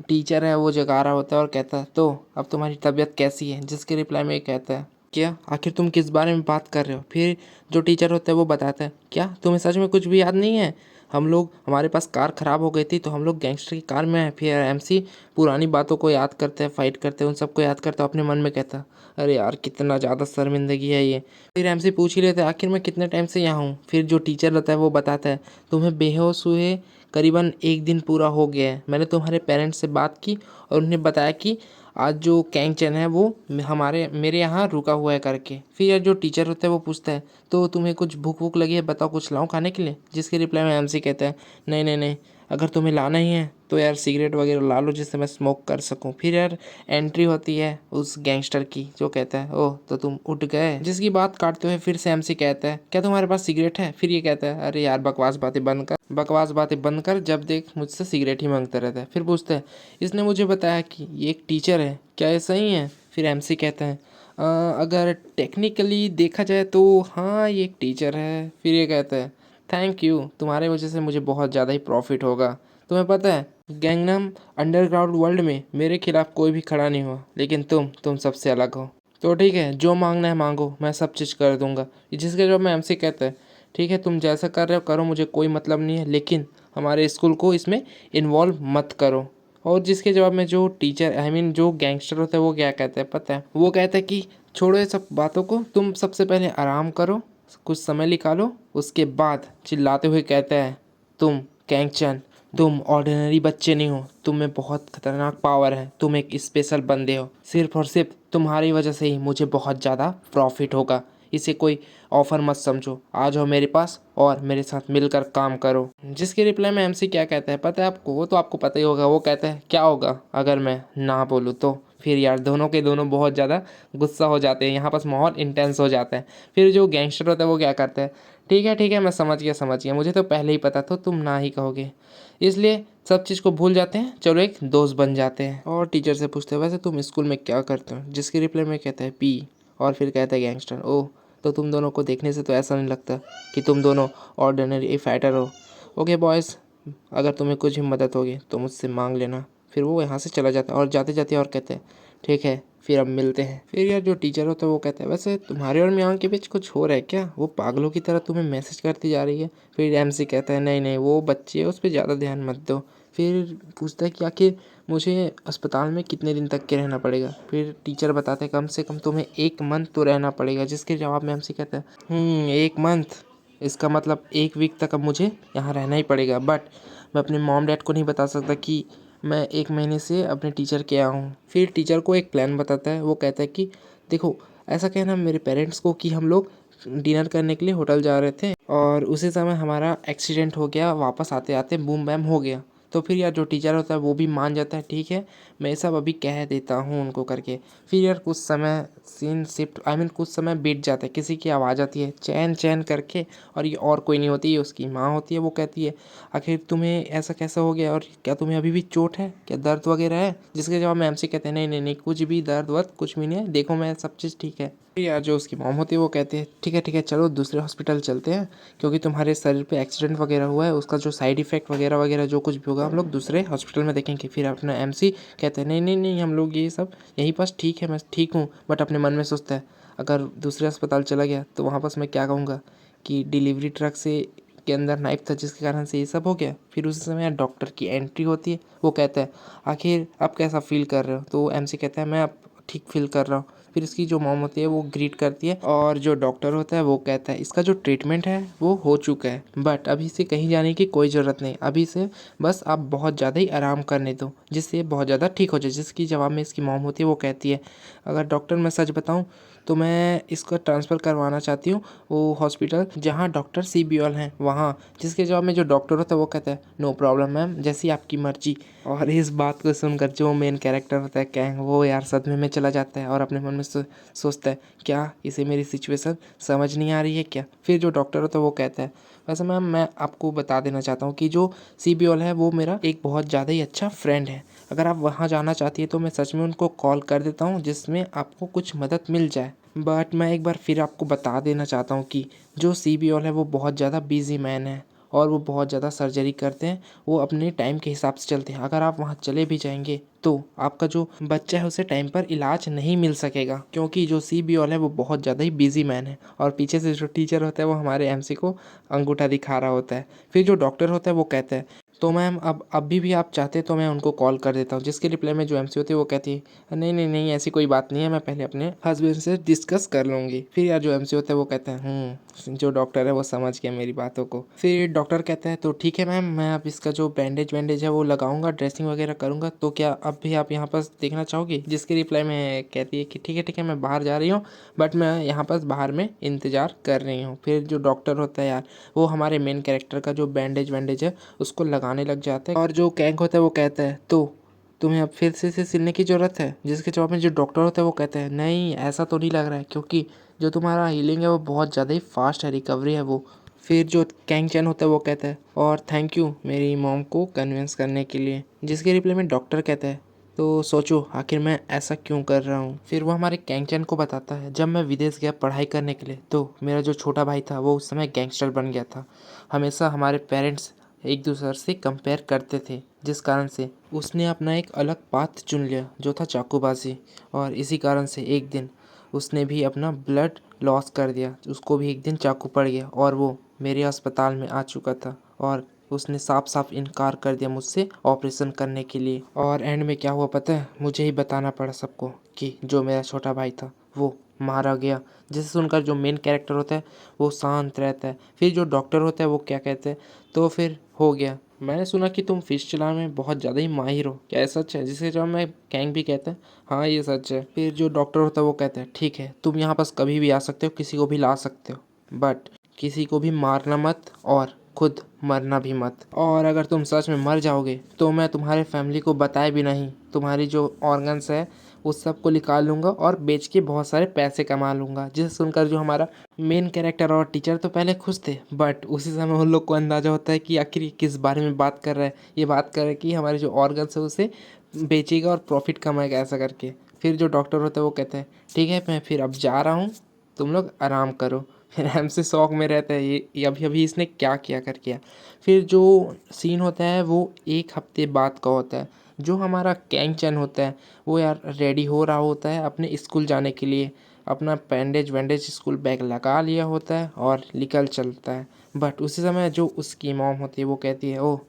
टीचर है वो जगा रहा होता है और कहता है तो अब तुम्हारी तबीयत कैसी है। जिसके रिप्लाई में कहता है क्या आखिर तुम किस बारे में बात कर रहे हो। फिर जो टीचर होता है वो बताता है क्या तुम्हें सच में कुछ भी याद नहीं है। हम लोग हमारे पास कार ख़राब हो गई थी तो हम लोग गैंगस्टर की कार में हैं। फिर एमसी पुरानी बातों को याद करते हैं, फाइट करते हैं, उन सबको याद करते हैं। अपने मन में कहता अरे यार कितना ज़्यादा शर्मिंदगी है ये। फिर एमसी पूछ ही लेता है आखिर मैं कितने टाइम से यहाँ हूँ। फिर जो टीचर रहता है वो बताता है तुम्हें बेहोश हुए करीबन 1 दिन पूरा हो गया है। मैंने तुम्हारे पेरेंट्स से बात की और उन्हें बताया कि आज जो कैंग चैन है वो मेरे यहाँ रुका हुआ है करके। फिर यार जो टीचर होता है वो पूछता है तो तुम्हें कुछ भूख वूख लगी है, बताओ कुछ लाऊं खाने के लिए। जिसके रिप्लाई में एमसी कहता है नहीं, अगर तुम्हें लाना ही है तो यार सिगरेट वगैरह ला लो जिससे मैं स्मोक कर सकूं। फिर यार एंट्री होती है उस गैंगस्टर की जो कहता है ओह तो तुम उठ गए। जिसकी बात काटते हुए फिर से एमसी कहता है क्या तुम्हारे पास सिगरेट है। फिर ये कहता है अरे यार बकवास बातें बंद कर, जब देख मुझसे सिगरेट ही मांगता रहता है। फिर पूछता है इसने मुझे बताया कि ये एक टीचर है, क्या ये सही है। फिर एमसी कहता है अगर टेक्निकली देखा जाए तो हाँ ये एक टीचर है। फिर ये कहता है थैंक यू, तुम्हारे वजह से मुझे बहुत ज़्यादा ही प्रॉफिट होगा। तुम्हें पता है गैंगनम अंडरग्राउंड वर्ल्ड में मेरे खिलाफ कोई भी खड़ा नहीं हुआ, लेकिन तुम सबसे अलग हो। तो ठीक है जो मांगना है मांगो, मैं सब चीज़ कर दूंगा। जिसके जवाब में एमसी कहता है ठीक है तुम जैसा कर रहे हो करो, मुझे कोई मतलब नहीं है, लेकिन हमारे स्कूल को इसमें इन्वॉल्व मत करो। और जिसके जवाब में जो टीचर जो गैंगस्टर होता है वो क्या कहता है पता है, वो कहता है कि छोड़ो ये सब बातों को, तुम सबसे पहले आराम करो, कुछ समय निकालो। उसके बाद चिल्लाते हुए कहता है तुम कैंग चैन तुम ऑर्डिनरी बच्चे नहीं हो, तुम में बहुत खतरनाक पावर है, तुम एक स्पेशल बंदे हो। सिर्फ और सिर्फ तुम्हारी वजह से ही मुझे बहुत ज़्यादा प्रॉफिट होगा। इसे कोई ऑफर मत समझो, आ जाओ मेरे पास और मेरे साथ मिलकर काम करो। जिसके रिप्लाई में एमसी क्या कहता है पता है आपको? वो तो आपको पता ही होगा। वो कहता है क्या होगा अगर मैं ना बोलूँ तो? फिर यार दोनों के दोनों बहुत ज़्यादा गुस्सा हो जाते हैं, यहाँ पास माहौल इंटेंस हो जाता है। फिर जो गैंगस्टर होता है वो क्या करता है, ठीक है मैं समझ गया, मुझे तो पहले ही पता था तुम ना ही कहोगे, इसलिए सब चीज़ को भूल जाते हैं, चलो एक दोस्त बन जाते हैं। और टीचर से पूछते हैं वैसे तुम स्कूल में क्या करते हो? जिसके रिप्लाई में कहता है पी। और फिर कहता है गैंगस्टर, ओह तो तुम दोनों को देखने से तो ऐसा नहीं लगता कि तुम दोनों ऑर्डिनरी फाइटर हो। ओके बॉयज़, अगर तुम्हें कुछ भी मदद होगी तो मुझसे मांग लेना। फिर वो यहाँ से चला जाता है और जाते जाते और कहते हैं ठीक है फिर अब मिलते हैं। फिर यार जो टीचर होता है वो कहता है वैसे तुम्हारे और मियाँ के बीच कुछ हो रहा है क्या? वो पागलों की तरह तुम्हें मैसेज करती जा रही है। फिर एमसी कहता है नहीं नहीं वो बच्ची है, उस पर ज़्यादा ध्यान मत दो। फिर पूछता है कि आखिर मुझे अस्पताल में कितने दिन तक के रहना पड़ेगा? फिर टीचर बताते हैं कम से कम तुम्हें 1 मंथ तो रहना पड़ेगा। जिसके जवाब में एमसी कहता है 1 मंथ, इसका मतलब 1 वीक तक अब मुझे यहाँ रहना ही पड़ेगा। बट मैं अपने मॉम डैड को नहीं बता सकता कि मैं 1 महीने से अपने टीचर के यहाँ हूँ। फिर टीचर को एक प्लान बताता है। वो कहता है कि देखो ऐसा कहना मेरे पेरेंट्स को कि हम लोग डिनर करने के लिए होटल जा रहे थे और उसी समय हमारा एक्सीडेंट हो गया, वापस आते आते बूम बैम हो गया। तो फिर यार जो टीचर होता है वो भी मान जाता है, ठीक है मैं सब अभी कह देता हूँ उनको करके। फिर यार कुछ समय सीन शिफ्ट कुछ समय बीत जाता है, किसी की आवाज़ आती है चैन चैन करके, और ये और कोई नहीं होती, ये उसकी माँ होती है। वो कहती है आखिर तुम्हें ऐसा कैसा हो गया और क्या तुम्हें अभी भी चोट है, क्या दर्द वगैरह है? जिसके जवाब में एमसी कहते हैं नहीं नहीं नहीं कुछ भी दर्द वर्द कुछ भी नहीं है, देखो मैं सब चीज़ ठीक है। फिर यार जो उसकी मॉम होती है वो कहती है ठीक है चलो दूसरे हॉस्पिटल चलते हैं, क्योंकि तुम्हारे शरीर पे एक्सीडेंट वगैरह हुआ है, उसका जो साइड इफेक्ट वगैरह वगैरह जो कुछ भी होगा हम लोग दूसरे हॉस्पिटल में देखेंगे। फिर अपना एमसी कहते हैं नहीं नहीं नहीं हम लोग ये सब यहीं पास ठीक है, मैं ठीक हूँ। बट अपने मन में सोचता है अगर दूसरे अस्पताल चला गया तो वहाँ पास मैं क्या कहूँगा कि डिलीवरी ट्रक से के अंदर नाइफ था जिसके कारण से ये सब हो गया। फिर उसी समय डॉक्टर की एंट्री होती है। वो कहता है आखिर आप कैसा फील कर रहे हो? तो एमसी कहता है मैं अब ठीक फील कर रहा हूँ। फिर इसकी जो मॉम होती है वो ग्रीट करती है और जो डॉक्टर होता है वो कहता है इसका जो ट्रीटमेंट है वो हो चुका है, बट अभी से कहीं जाने की कोई ज़रूरत नहीं, अभी से बस आप बहुत ज़्यादा ही आराम करने दो जिससे ये बहुत ज़्यादा ठीक हो जाए। जिसकी जवाब में इसकी मॉम होती है वो कहती है अगर डॉक्टर मैं सच बताऊँ तो मैं इसका ट्रांसफ़र करवाना चाहती हूँ वो हॉस्पिटल जहाँ डॉक्टर सीबीओल हैं वहाँ। जिसके जवाब में जो डॉक्टर होता है वो कहता है नो प्रॉब्लम मैम, जैसी आपकी मर्जी। और इस बात को सुनकर जो मेन कैरेक्टर होता है कैंग, वो यार सदमे में चला जाता है और अपने मन में सोचता है क्या इसे मेरी सिचुएशन समझ नहीं आ रही है क्या? फिर जो डॉक्टर होता है वो कहता है वैसे मैम मैं आपको बता देना चाहता हूँ कि जो सीबीओल है वो मेरा एक बहुत ज़्यादा ही अच्छा फ्रेंड है। अगर आप वहाँ जाना चाहती है तो मैं सच में उनको कॉल कर देता हूँ जिसमें आपको कुछ मदद मिल जाए। बट मैं एक बार फिर आपको बता देना चाहता हूँ कि जो सीबीओल है वो बहुत ज़्यादा बिजी मैन है और वो बहुत ज़्यादा सर्जरी करते हैं, वो अपने टाइम के हिसाब से चलते हैं। अगर आप वहाँ चले भी जाएंगे तो आपका जो बच्चा है उसे टाइम पर इलाज नहीं मिल सकेगा, क्योंकि जो सीबीओल है वो बहुत ज़्यादा ही बिजी मैन है। और पीछे से जो टीचर होता है वो हमारे एमसी को अंगूठा दिखा रहा होता है। फिर जो डॉक्टर होता है वो कहता है तो मैम अब अभी भी आप चाहते तो मैं उनको कॉल कर देता हूँ। जिसके रिप्लाई में जो एमसी होती है वो कहती है नहीं नहीं नहीं ऐसी कोई बात नहीं है, मैं पहले अपने हस्बैंड से डिस्कस कर लूँगी। फिर यार जो एमसी होता है वो कहता है जो डॉक्टर है वो समझ गया मेरी बातों को। फिर डॉक्टर कहता है तो ठीक है मैम मैं अब इसका जो बैंडेज वैंडेज है वो लगाऊंगा, ड्रेसिंग वगैरह करूँगा, तो क्या अब भी आप यहाँ पास देखना चाहोगी? जिसके रिप्लाई में कहती है कि ठीक है मैं बाहर जा रही हूँ, बट मैं यहाँ पास बाहर में इंतज़ार कर रही हूँ। फिर जो डॉक्टर होता है यार वो हमारे मेन कैरेक्टर का जो बैंडेज वैंडेज है उसको लगाने लग जाता है। और जो कैंक होता है वो कहता है तो तुम्हें अब फिर से सिलने की ज़रूरत है? जिसके जवाब में जो डॉक्टर होता है वो कहता है नहीं ऐसा तो नहीं लग रहा है, क्योंकि जो तुम्हारा हीलिंग है वो बहुत ज़्यादा ही फास्ट है, रिकवरी है वो। फिर जो कैंग चैन होता है वो कहता है और थैंक यू मेरी मॉम को कन्विंस करने के लिए। जिसके रिप्लाई में डॉक्टर कहता है तो सोचो आखिर मैं ऐसा क्यों कर रहा हूँ। फिर वो हमारे कैंग चैन को बताता है जब मैं विदेश गया पढ़ाई करने के लिए तो मेरा जो छोटा भाई था वो उस समय गैंगस्टर बन गया था। हमेशा हमारे पेरेंट्स एक दूसरे से कंपेयर करते थे, जिस कारण से उसने अपना एक अलग पाथ चुन लिया जो था चाकूबाजी। और इसी कारण से एक दिन उसने भी अपना ब्लड लॉस कर दिया, उसको भी एक दिन चाकू पड़ गया और वो मेरे अस्पताल में आ चुका था और उसने साफ साफ इनकार कर दिया मुझसे ऑपरेशन करने के लिए। और एंड में क्या हुआ पता है? मुझे ही बताना पड़ा सबको कि जो मेरा छोटा भाई था वो मारा गया। जिसे सुनकर जो मेन कैरेक्टर होता है वो शांत रहता है। फिर जो डॉक्टर होता है वो क्या कहते हैं तो फिर हो गया मैंने सुना कि तुम फिश चलाने में बहुत ज़्यादा ही माहिर हो, क्या ये सच है? जिसे जब मैं कैंग भी कहते हैं। हाँ ये सच है। फिर जो डॉक्टर होता है वो कहता है ठीक है, तुम यहाँ पास कभी भी आ सकते हो, किसी को भी ला सकते हो, बट किसी को भी मारना मत और खुद मरना भी मत। और अगर तुम सच में मर जाओगे तो मैं तुम्हारे फैमिली को बताए भी नहीं, तुम्हारी जो ऑर्गन्स है उस सब को निकाल लूँगा और बेच के बहुत सारे पैसे कमा लूँगा। जिसे सुनकर जो हमारा मेन कैरेक्टर और टीचर तो पहले खुश थे, बट उसी समय उन लोग को अंदाज़ा होता है कि आखिर ये किस बारे में बात कर रहा है। ये बात कर रहा है कि हमारे जो ऑर्गन्स है उसे बेचेगा और प्रॉफिट कमाएगा, ऐसा करके। फिर जो डॉक्टर होता है वो कहता है ठीक है, मैं फिर अब जा रहा हूँ, तुम लोग आराम करो। फिर हमसे शौक में रहता है ये अभी अभी इसने क्या किया कर किया। फिर जो सीन होता है वो एक हफ्ते बाद का होता है। जो हमारा कैंग चैन होता है वो यार रेडी हो रहा होता है अपने स्कूल जाने के लिए। अपना बैंडेज वैंडेज स्कूल बैग लगा लिया होता है और निकल चलता है। बट उसी समय जो उसकी मॉम होती है वो कहती है ओह,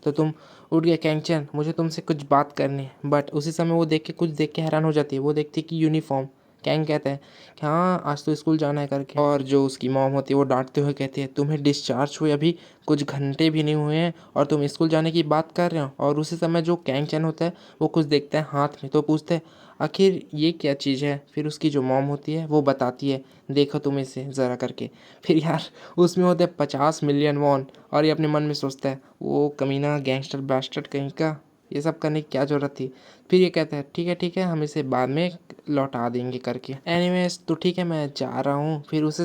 तो तुम उठ गए कैंचन, मुझे तुमसे कुछ बात करनी है। बट उसी समय वो देख के हैरान हो जाती है। वो देखती है कि यूनिफॉर्म। कैंग कहता है कि हाँ आज तो स्कूल जाना है करके। और जो उसकी मॉम होती है वो डांटते हुए कहती है तुम्हें डिस्चार्ज हुए अभी कुछ घंटे भी नहीं हुए हैं और तुम स्कूल जाने की बात कर रहे हो। और उसी समय जो कैंग चैन होता है वो कुछ देखता है हाथ में, तो पूछता है आखिर ये क्या चीज़ है। फिर उसकी जो मॉम होती है वो बताती है देखो तुम इसे ज़रा करके। फिर यार उसमें होते हैं 50 मिलियन वॉन। और ये अपने मन में सोचता है वो कमीना गैंगस्टर ब्लास्टर कहीं का, ये सब करने की क्या ज़रूरत थी। फिर ये कहता है ठीक है हम इसे बाद में लौटा देंगे करके। एनीवेज तो ठीक है मैं जा रहा हूँ। फिर उसी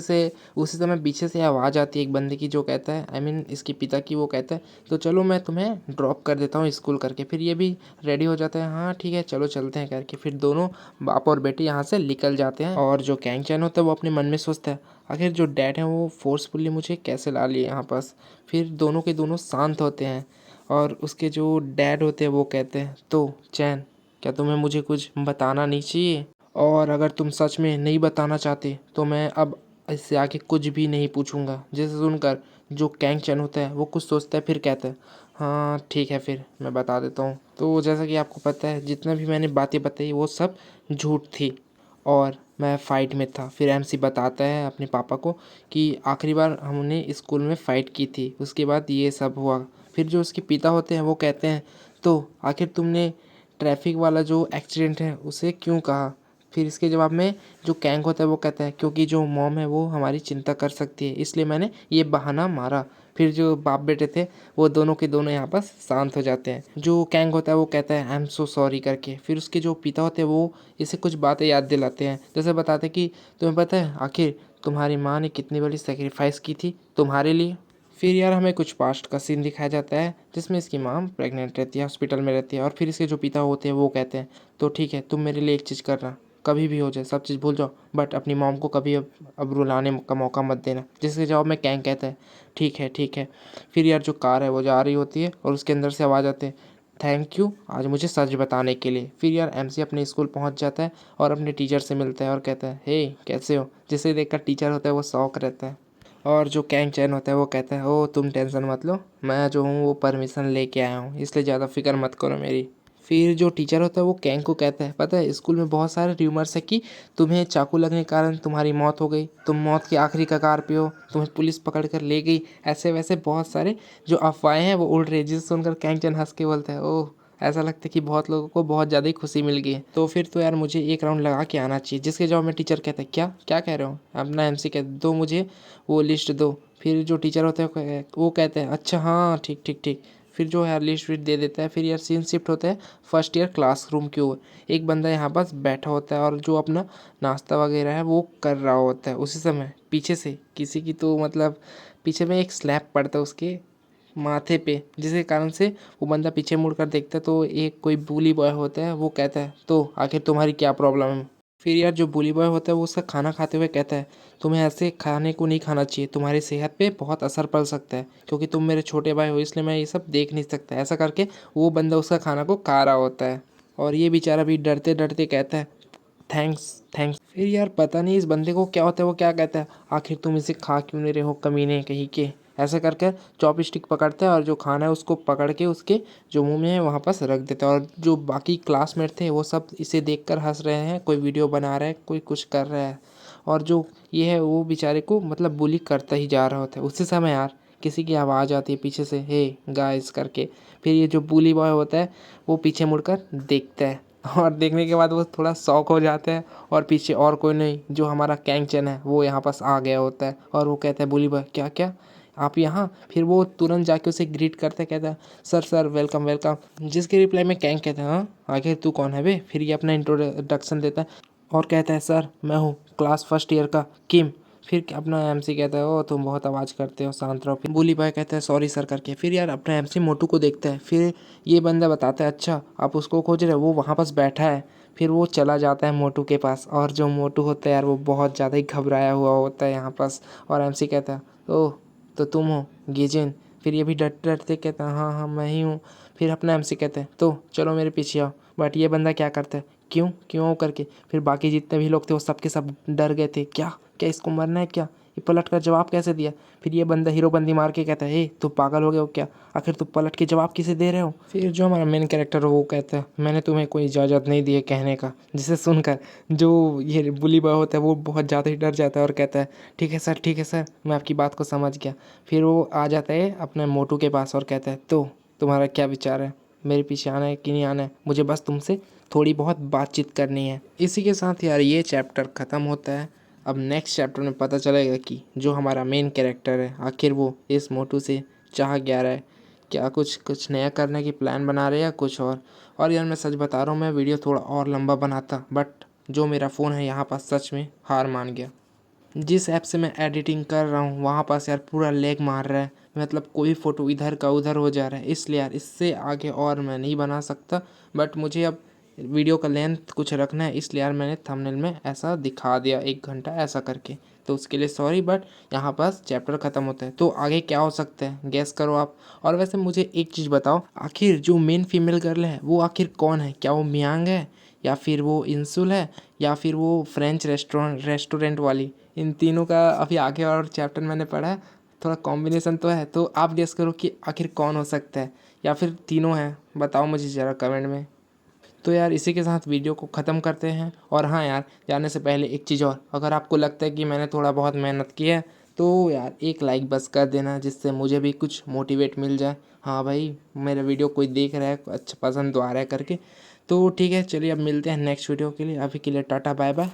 समय पीछे से आवाज़ आती है एक बंदे की जो कहता है आई मीन इसके पिता की। वो कहता है तो चलो मैं तुम्हें ड्रॉप कर देता हूँ स्कूल करके। फिर ये भी रेडी हो जाता है, हाँ ठीक है चलो चलते हैं करके। फिर दोनों बाप और बेटे यहाँ से निकल जाते हैं। और जो कैंग चैन होता है वो अपने मन में सोचता है आखिर जो डैड है वो फोर्सफुली मुझे कैसे ला लिए यहाँ पास। फिर दोनों के दोनों शांत होते हैं और उसके जो डैड होते हैं वो कहते हैं तो चैन, क्या तुम्हें मुझे कुछ बताना नहीं चाहिए? और अगर तुम सच में नहीं बताना चाहते तो मैं अब इससे आगे कुछ भी नहीं पूछूंगा। जिसे सुनकर जो कैंग चैन होता है वो कुछ सोचता है, फिर कहता है हाँ ठीक है फिर मैं बता देता हूँ। तो जैसा कि आपको पता है जितना भी मैंने बातें बताई वो सब झूठ थी और मैं फ़ाइट में था। फिर एमसी बताता है अपने पापा को कि आखिरी बार हमने स्कूल में फ़ाइट की थी, उसके बाद ये सब हुआ। फिर जो उसके पिता होते हैं वो कहते हैं तो आखिर तुमने ट्रैफिक वाला जो एक्सीडेंट है उसे क्यों कहा? फिर इसके जवाब में जो कैंग होता है वो कहता है क्योंकि जो मॉम है वो हमारी चिंता कर सकती है, इसलिए मैंने ये बहाना मारा। फिर जो बाप बेटे थे वो दोनों के दोनों यहाँ पर शांत हो जाते हैं। जो कैंग होता है वो कहता है आई एम सो सॉरी करके। फिर उसके जो पिता होते हैं वो इसे कुछ बातें याद दिलाते हैं, जैसे बताते हैं कि तुम्हें पता है आखिर तुम्हारी माँ ने कितनी बड़ी सेक्रीफाइस की थी तुम्हारे लिए। फिर यार हमें कुछ पास्ट का सीन दिखाया जाता है जिसमें इसकी माँ प्रेग्नेंट रहती है, हॉस्पिटल में रहती है। और फिर इसके जो पिता होते हैं वो कहते हैं तो ठीक है तुम मेरे लिए एक चीज़ करना, कभी भी हो जाए सब चीज़ भूल जाओ बट अपनी मॉम को कभी अब रुलाने का मौका मत देना। जिसके जवाब में कैंग कहता है ठीक है ठीक है। फिर यार जो कार है वो जा रही होती है और उसके अंदर से आवाज़ आते हैं थैंक यू आज मुझे सच बताने के लिए। फिर यार एमसी अपने स्कूल पहुंच जाता है और अपने टीचर से मिलता है और कहता है हे कैसे हो। जिसे देखकर टीचर होता है वो शौक रहता है। और जो कैंग चैन होता है वो कहता है ओ तुम टेंशन मत लो, मैं जो हूँ वो परमिशन लेके आया हूँ, इसलिए ज़्यादा फिक्र मत करो मेरी। फिर जो टीचर होता है वो कैंग को कहता है पता है स्कूल में बहुत सारे र्यूमर्स है कि तुम्हें चाकू लगने के कारण तुम्हारी मौत हो गई, तुम मौत की आखिरी कगार पे हो, तुम्हें पुलिस पकड़ कर ले गई, ऐसे वैसे बहुत सारे जो अफवाहें हैं वो उड़ रही है। जिसे सुनकर कैंग चैन हंस के बोलता है ओह, ऐसा लगता है कि बहुत लोगों को बहुत ज़्यादा ही खुशी मिल गई है। तो फिर तो यार मुझे एक राउंड लगा के आना चाहिए। जिसके जवाब में टीचर कहता है क्या क्या कह रहे हो। अपना एमसी कहता है दो मुझे वो लिस्ट दो। फिर जो टीचर होता है वो कहते हैं अच्छा हाँ ठीक ठीक ठीक। फिर जो है लिस्ट विस्ट दे देता है। फिर यार सीन शिफ्ट होता है फर्स्ट ईयर क्लासरूम की ओर। एक बंदा यहाँ पास बैठा होता है और जो अपना नाश्ता वगैरह है वो कर रहा होता है। उसी समय पीछे से किसी की तो मतलब पीछे में एक स्लैप पड़ता है उसके माथे पे, जिसके कारण से वो बंदा पीछे मुड़ कर देखता है तो एक कोई बुली बॉय होता है वो कहता है तो आखिर तुम्हारी क्या प्रॉब्लम है। फिर यार जो बुली बॉय होता है वो उसका खाना खाते हुए कहता है तुम्हें ऐसे खाने को नहीं खाना चाहिए, तुम्हारी सेहत पे बहुत असर पड़ सकता है, क्योंकि तुम मेरे छोटे भाई हो इसलिए मैं ये सब देख नहीं सकता। ऐसा करके वो बंदा उसका खाना को खा रहा होता है और ये बेचारा भी डरते डरते कहता है थैंक्स थैंक्स। फिर यार पता नहीं इस बंदे को क्या होता है, वो क्या कहता है आखिर तुम इसे खा क्यों नहीं रहे हो कमीने कहीं के। ऐसा कर कर चॉप स्टिक पकड़ता है और जो खाना है उसको पकड़ के उसके जो मुंह में है वहाँ पास रख देता है। और जो बाकी क्लासमेट थे वो सब इसे देखकर हंस रहे हैं, कोई वीडियो बना रहा है, कोई कुछ कर रहा है। और जो ये है वो बेचारे को मतलब बुली करता ही जा रहा होता है। उसी समय यार किसी की आवाज़ आती है पीछे से, हे गाइस करके। फिर ये जो बुली बॉय होता है वो पीछे मुड़कर देखता है और देखने के बाद वो थोड़ा शॉक हो जाता है और पीछे और कोई नहीं, जो हमारा कैंगचन है वो यहाँ पास आ गया होता है और वो कहता है बुली बॉय क्या क्या आप यहाँ। फिर वो तुरंत जाके उसे ग्रीट करता है, कहता है सर सर वेलकम वेलकम। जिसके रिप्लाई में कैंग कहता है हाँ आखिर तू कौन है बे। फिर ये अपना इंट्रोडक्शन देता है और कहता है सर मैं हूँ क्लास फर्स्ट ईयर का किम। फिर अपना एमसी कहता है ओ तुम बहुत आवाज़ करते हो शांत रहो। फिर बुली बॉय कहता है सॉरी सर करके। फिर यार अपना एमसी मोटू को देखता है। फिर ये बंदा बताता है अच्छा आप उसको खोज रहे हो, वो वहाँ पास बैठा है। फिर वो चला जाता है मोटू के पास और जो मोटू होता है यार वो बहुत ज़्यादा ही घबराया हुआ होता है यहाँ पास। और एमसी कहता है ओह तो तुम हो गेजिन। फिर ये भी डरते डरते कहता है हाँ हाँ मैं ही हूँ। फिर अपना एमसी कहते हैं तो चलो मेरे पीछे आओ। बट ये बंदा क्या करता है क्यों क्यों करके। फिर बाकी जितने भी लोग थे वो सब के सब डर गए थे, क्या क्या इसको मरना है क्या, ये पलट कर जवाब कैसे दिया। फिर ये बंदा हीरो बंदी मार के कहता है हे तुम पागल हो गए हो क्या, आखिर तुम पलट के जवाब किसे दे रहे हो। फिर जो हमारा मेन कैरेक्टर है वो कहता है मैंने तुम्हें कोई इजाज़त नहीं दी है कहने का। जिसे सुनकर जो ये बुली बॉय होता है वो बहुत ज़्यादा ही डर जाता है और कहता है ठीक है सर मैं आपकी बात को समझ गया। फिर वो आ जाता है अपने मोटू के पास और कहता है तो तुम्हारा क्या विचार है, मेरे पीछे आना है कि नहीं आना है, मुझे बस तुमसे थोड़ी बहुत बातचीत करनी है। इसी के साथ यार ये चैप्टर ख़त्म होता है। अब नेक्स्ट चैप्टर में पता चलेगा कि जो हमारा मेन कैरेक्टर है आखिर वो इस मोटू से चाह क्या रहा है, क्या कुछ नया करने की प्लान बना रहे हैं या कुछ और यार मैं सच बता रहा हूँ मैं वीडियो थोड़ा और लंबा बनाता बट जो मेरा फ़ोन है यहाँ पास सच में हार मान गया। जिस ऐप से मैं एडिटिंग कर रहा हूँ वहाँ पास यार पूरा लेग मार रहा है, मतलब कोई फ़ोटो इधर का उधर हो जा रहा है। इसलिए यार इससे आगे और मैं नहीं बना सकता। बट मुझे अब वीडियो का लेंथ कुछ रखना है, इसलिए यार मैंने थंबनेल में ऐसा दिखा दिया 1 घंटा ऐसा करके। तो उसके लिए सॉरी बट यहाँ पास चैप्टर ख़त्म होता है। तो आगे क्या हो सकता है गैस करो आप। और वैसे मुझे एक चीज़ बताओ, आखिर जो मेन फीमेल गर्ल है वो आखिर कौन है, क्या वो मियांग है या फिर वो इंसुल है या फिर वो फ्रेंच रेस्टोरेंट वाली। इन तीनों का अभी आगे और चैप्टर मैंने पढ़ा है, थोड़ा कॉम्बिनेशन तो है। तो आप गेस करो कि आखिर कौन हो सकता है या फिर तीनों हैं, बताओ मुझे ज़रा कमेंट में। तो यार इसी के साथ वीडियो को ख़त्म करते हैं। और हाँ यार जाने से पहले एक चीज़ और, अगर आपको लगता है कि मैंने थोड़ा बहुत मेहनत की है तो यार एक लाइक बस कर देना, जिससे मुझे भी कुछ मोटिवेट मिल जाए। हाँ भाई मेरा वीडियो कोई देख रहा है, अच्छा पसंद तो आ रहा है करके। तो ठीक है चलिए अब मिलते हैं नेक्स्ट वीडियो के लिए, अभी के लिए टाटा बाय बाय।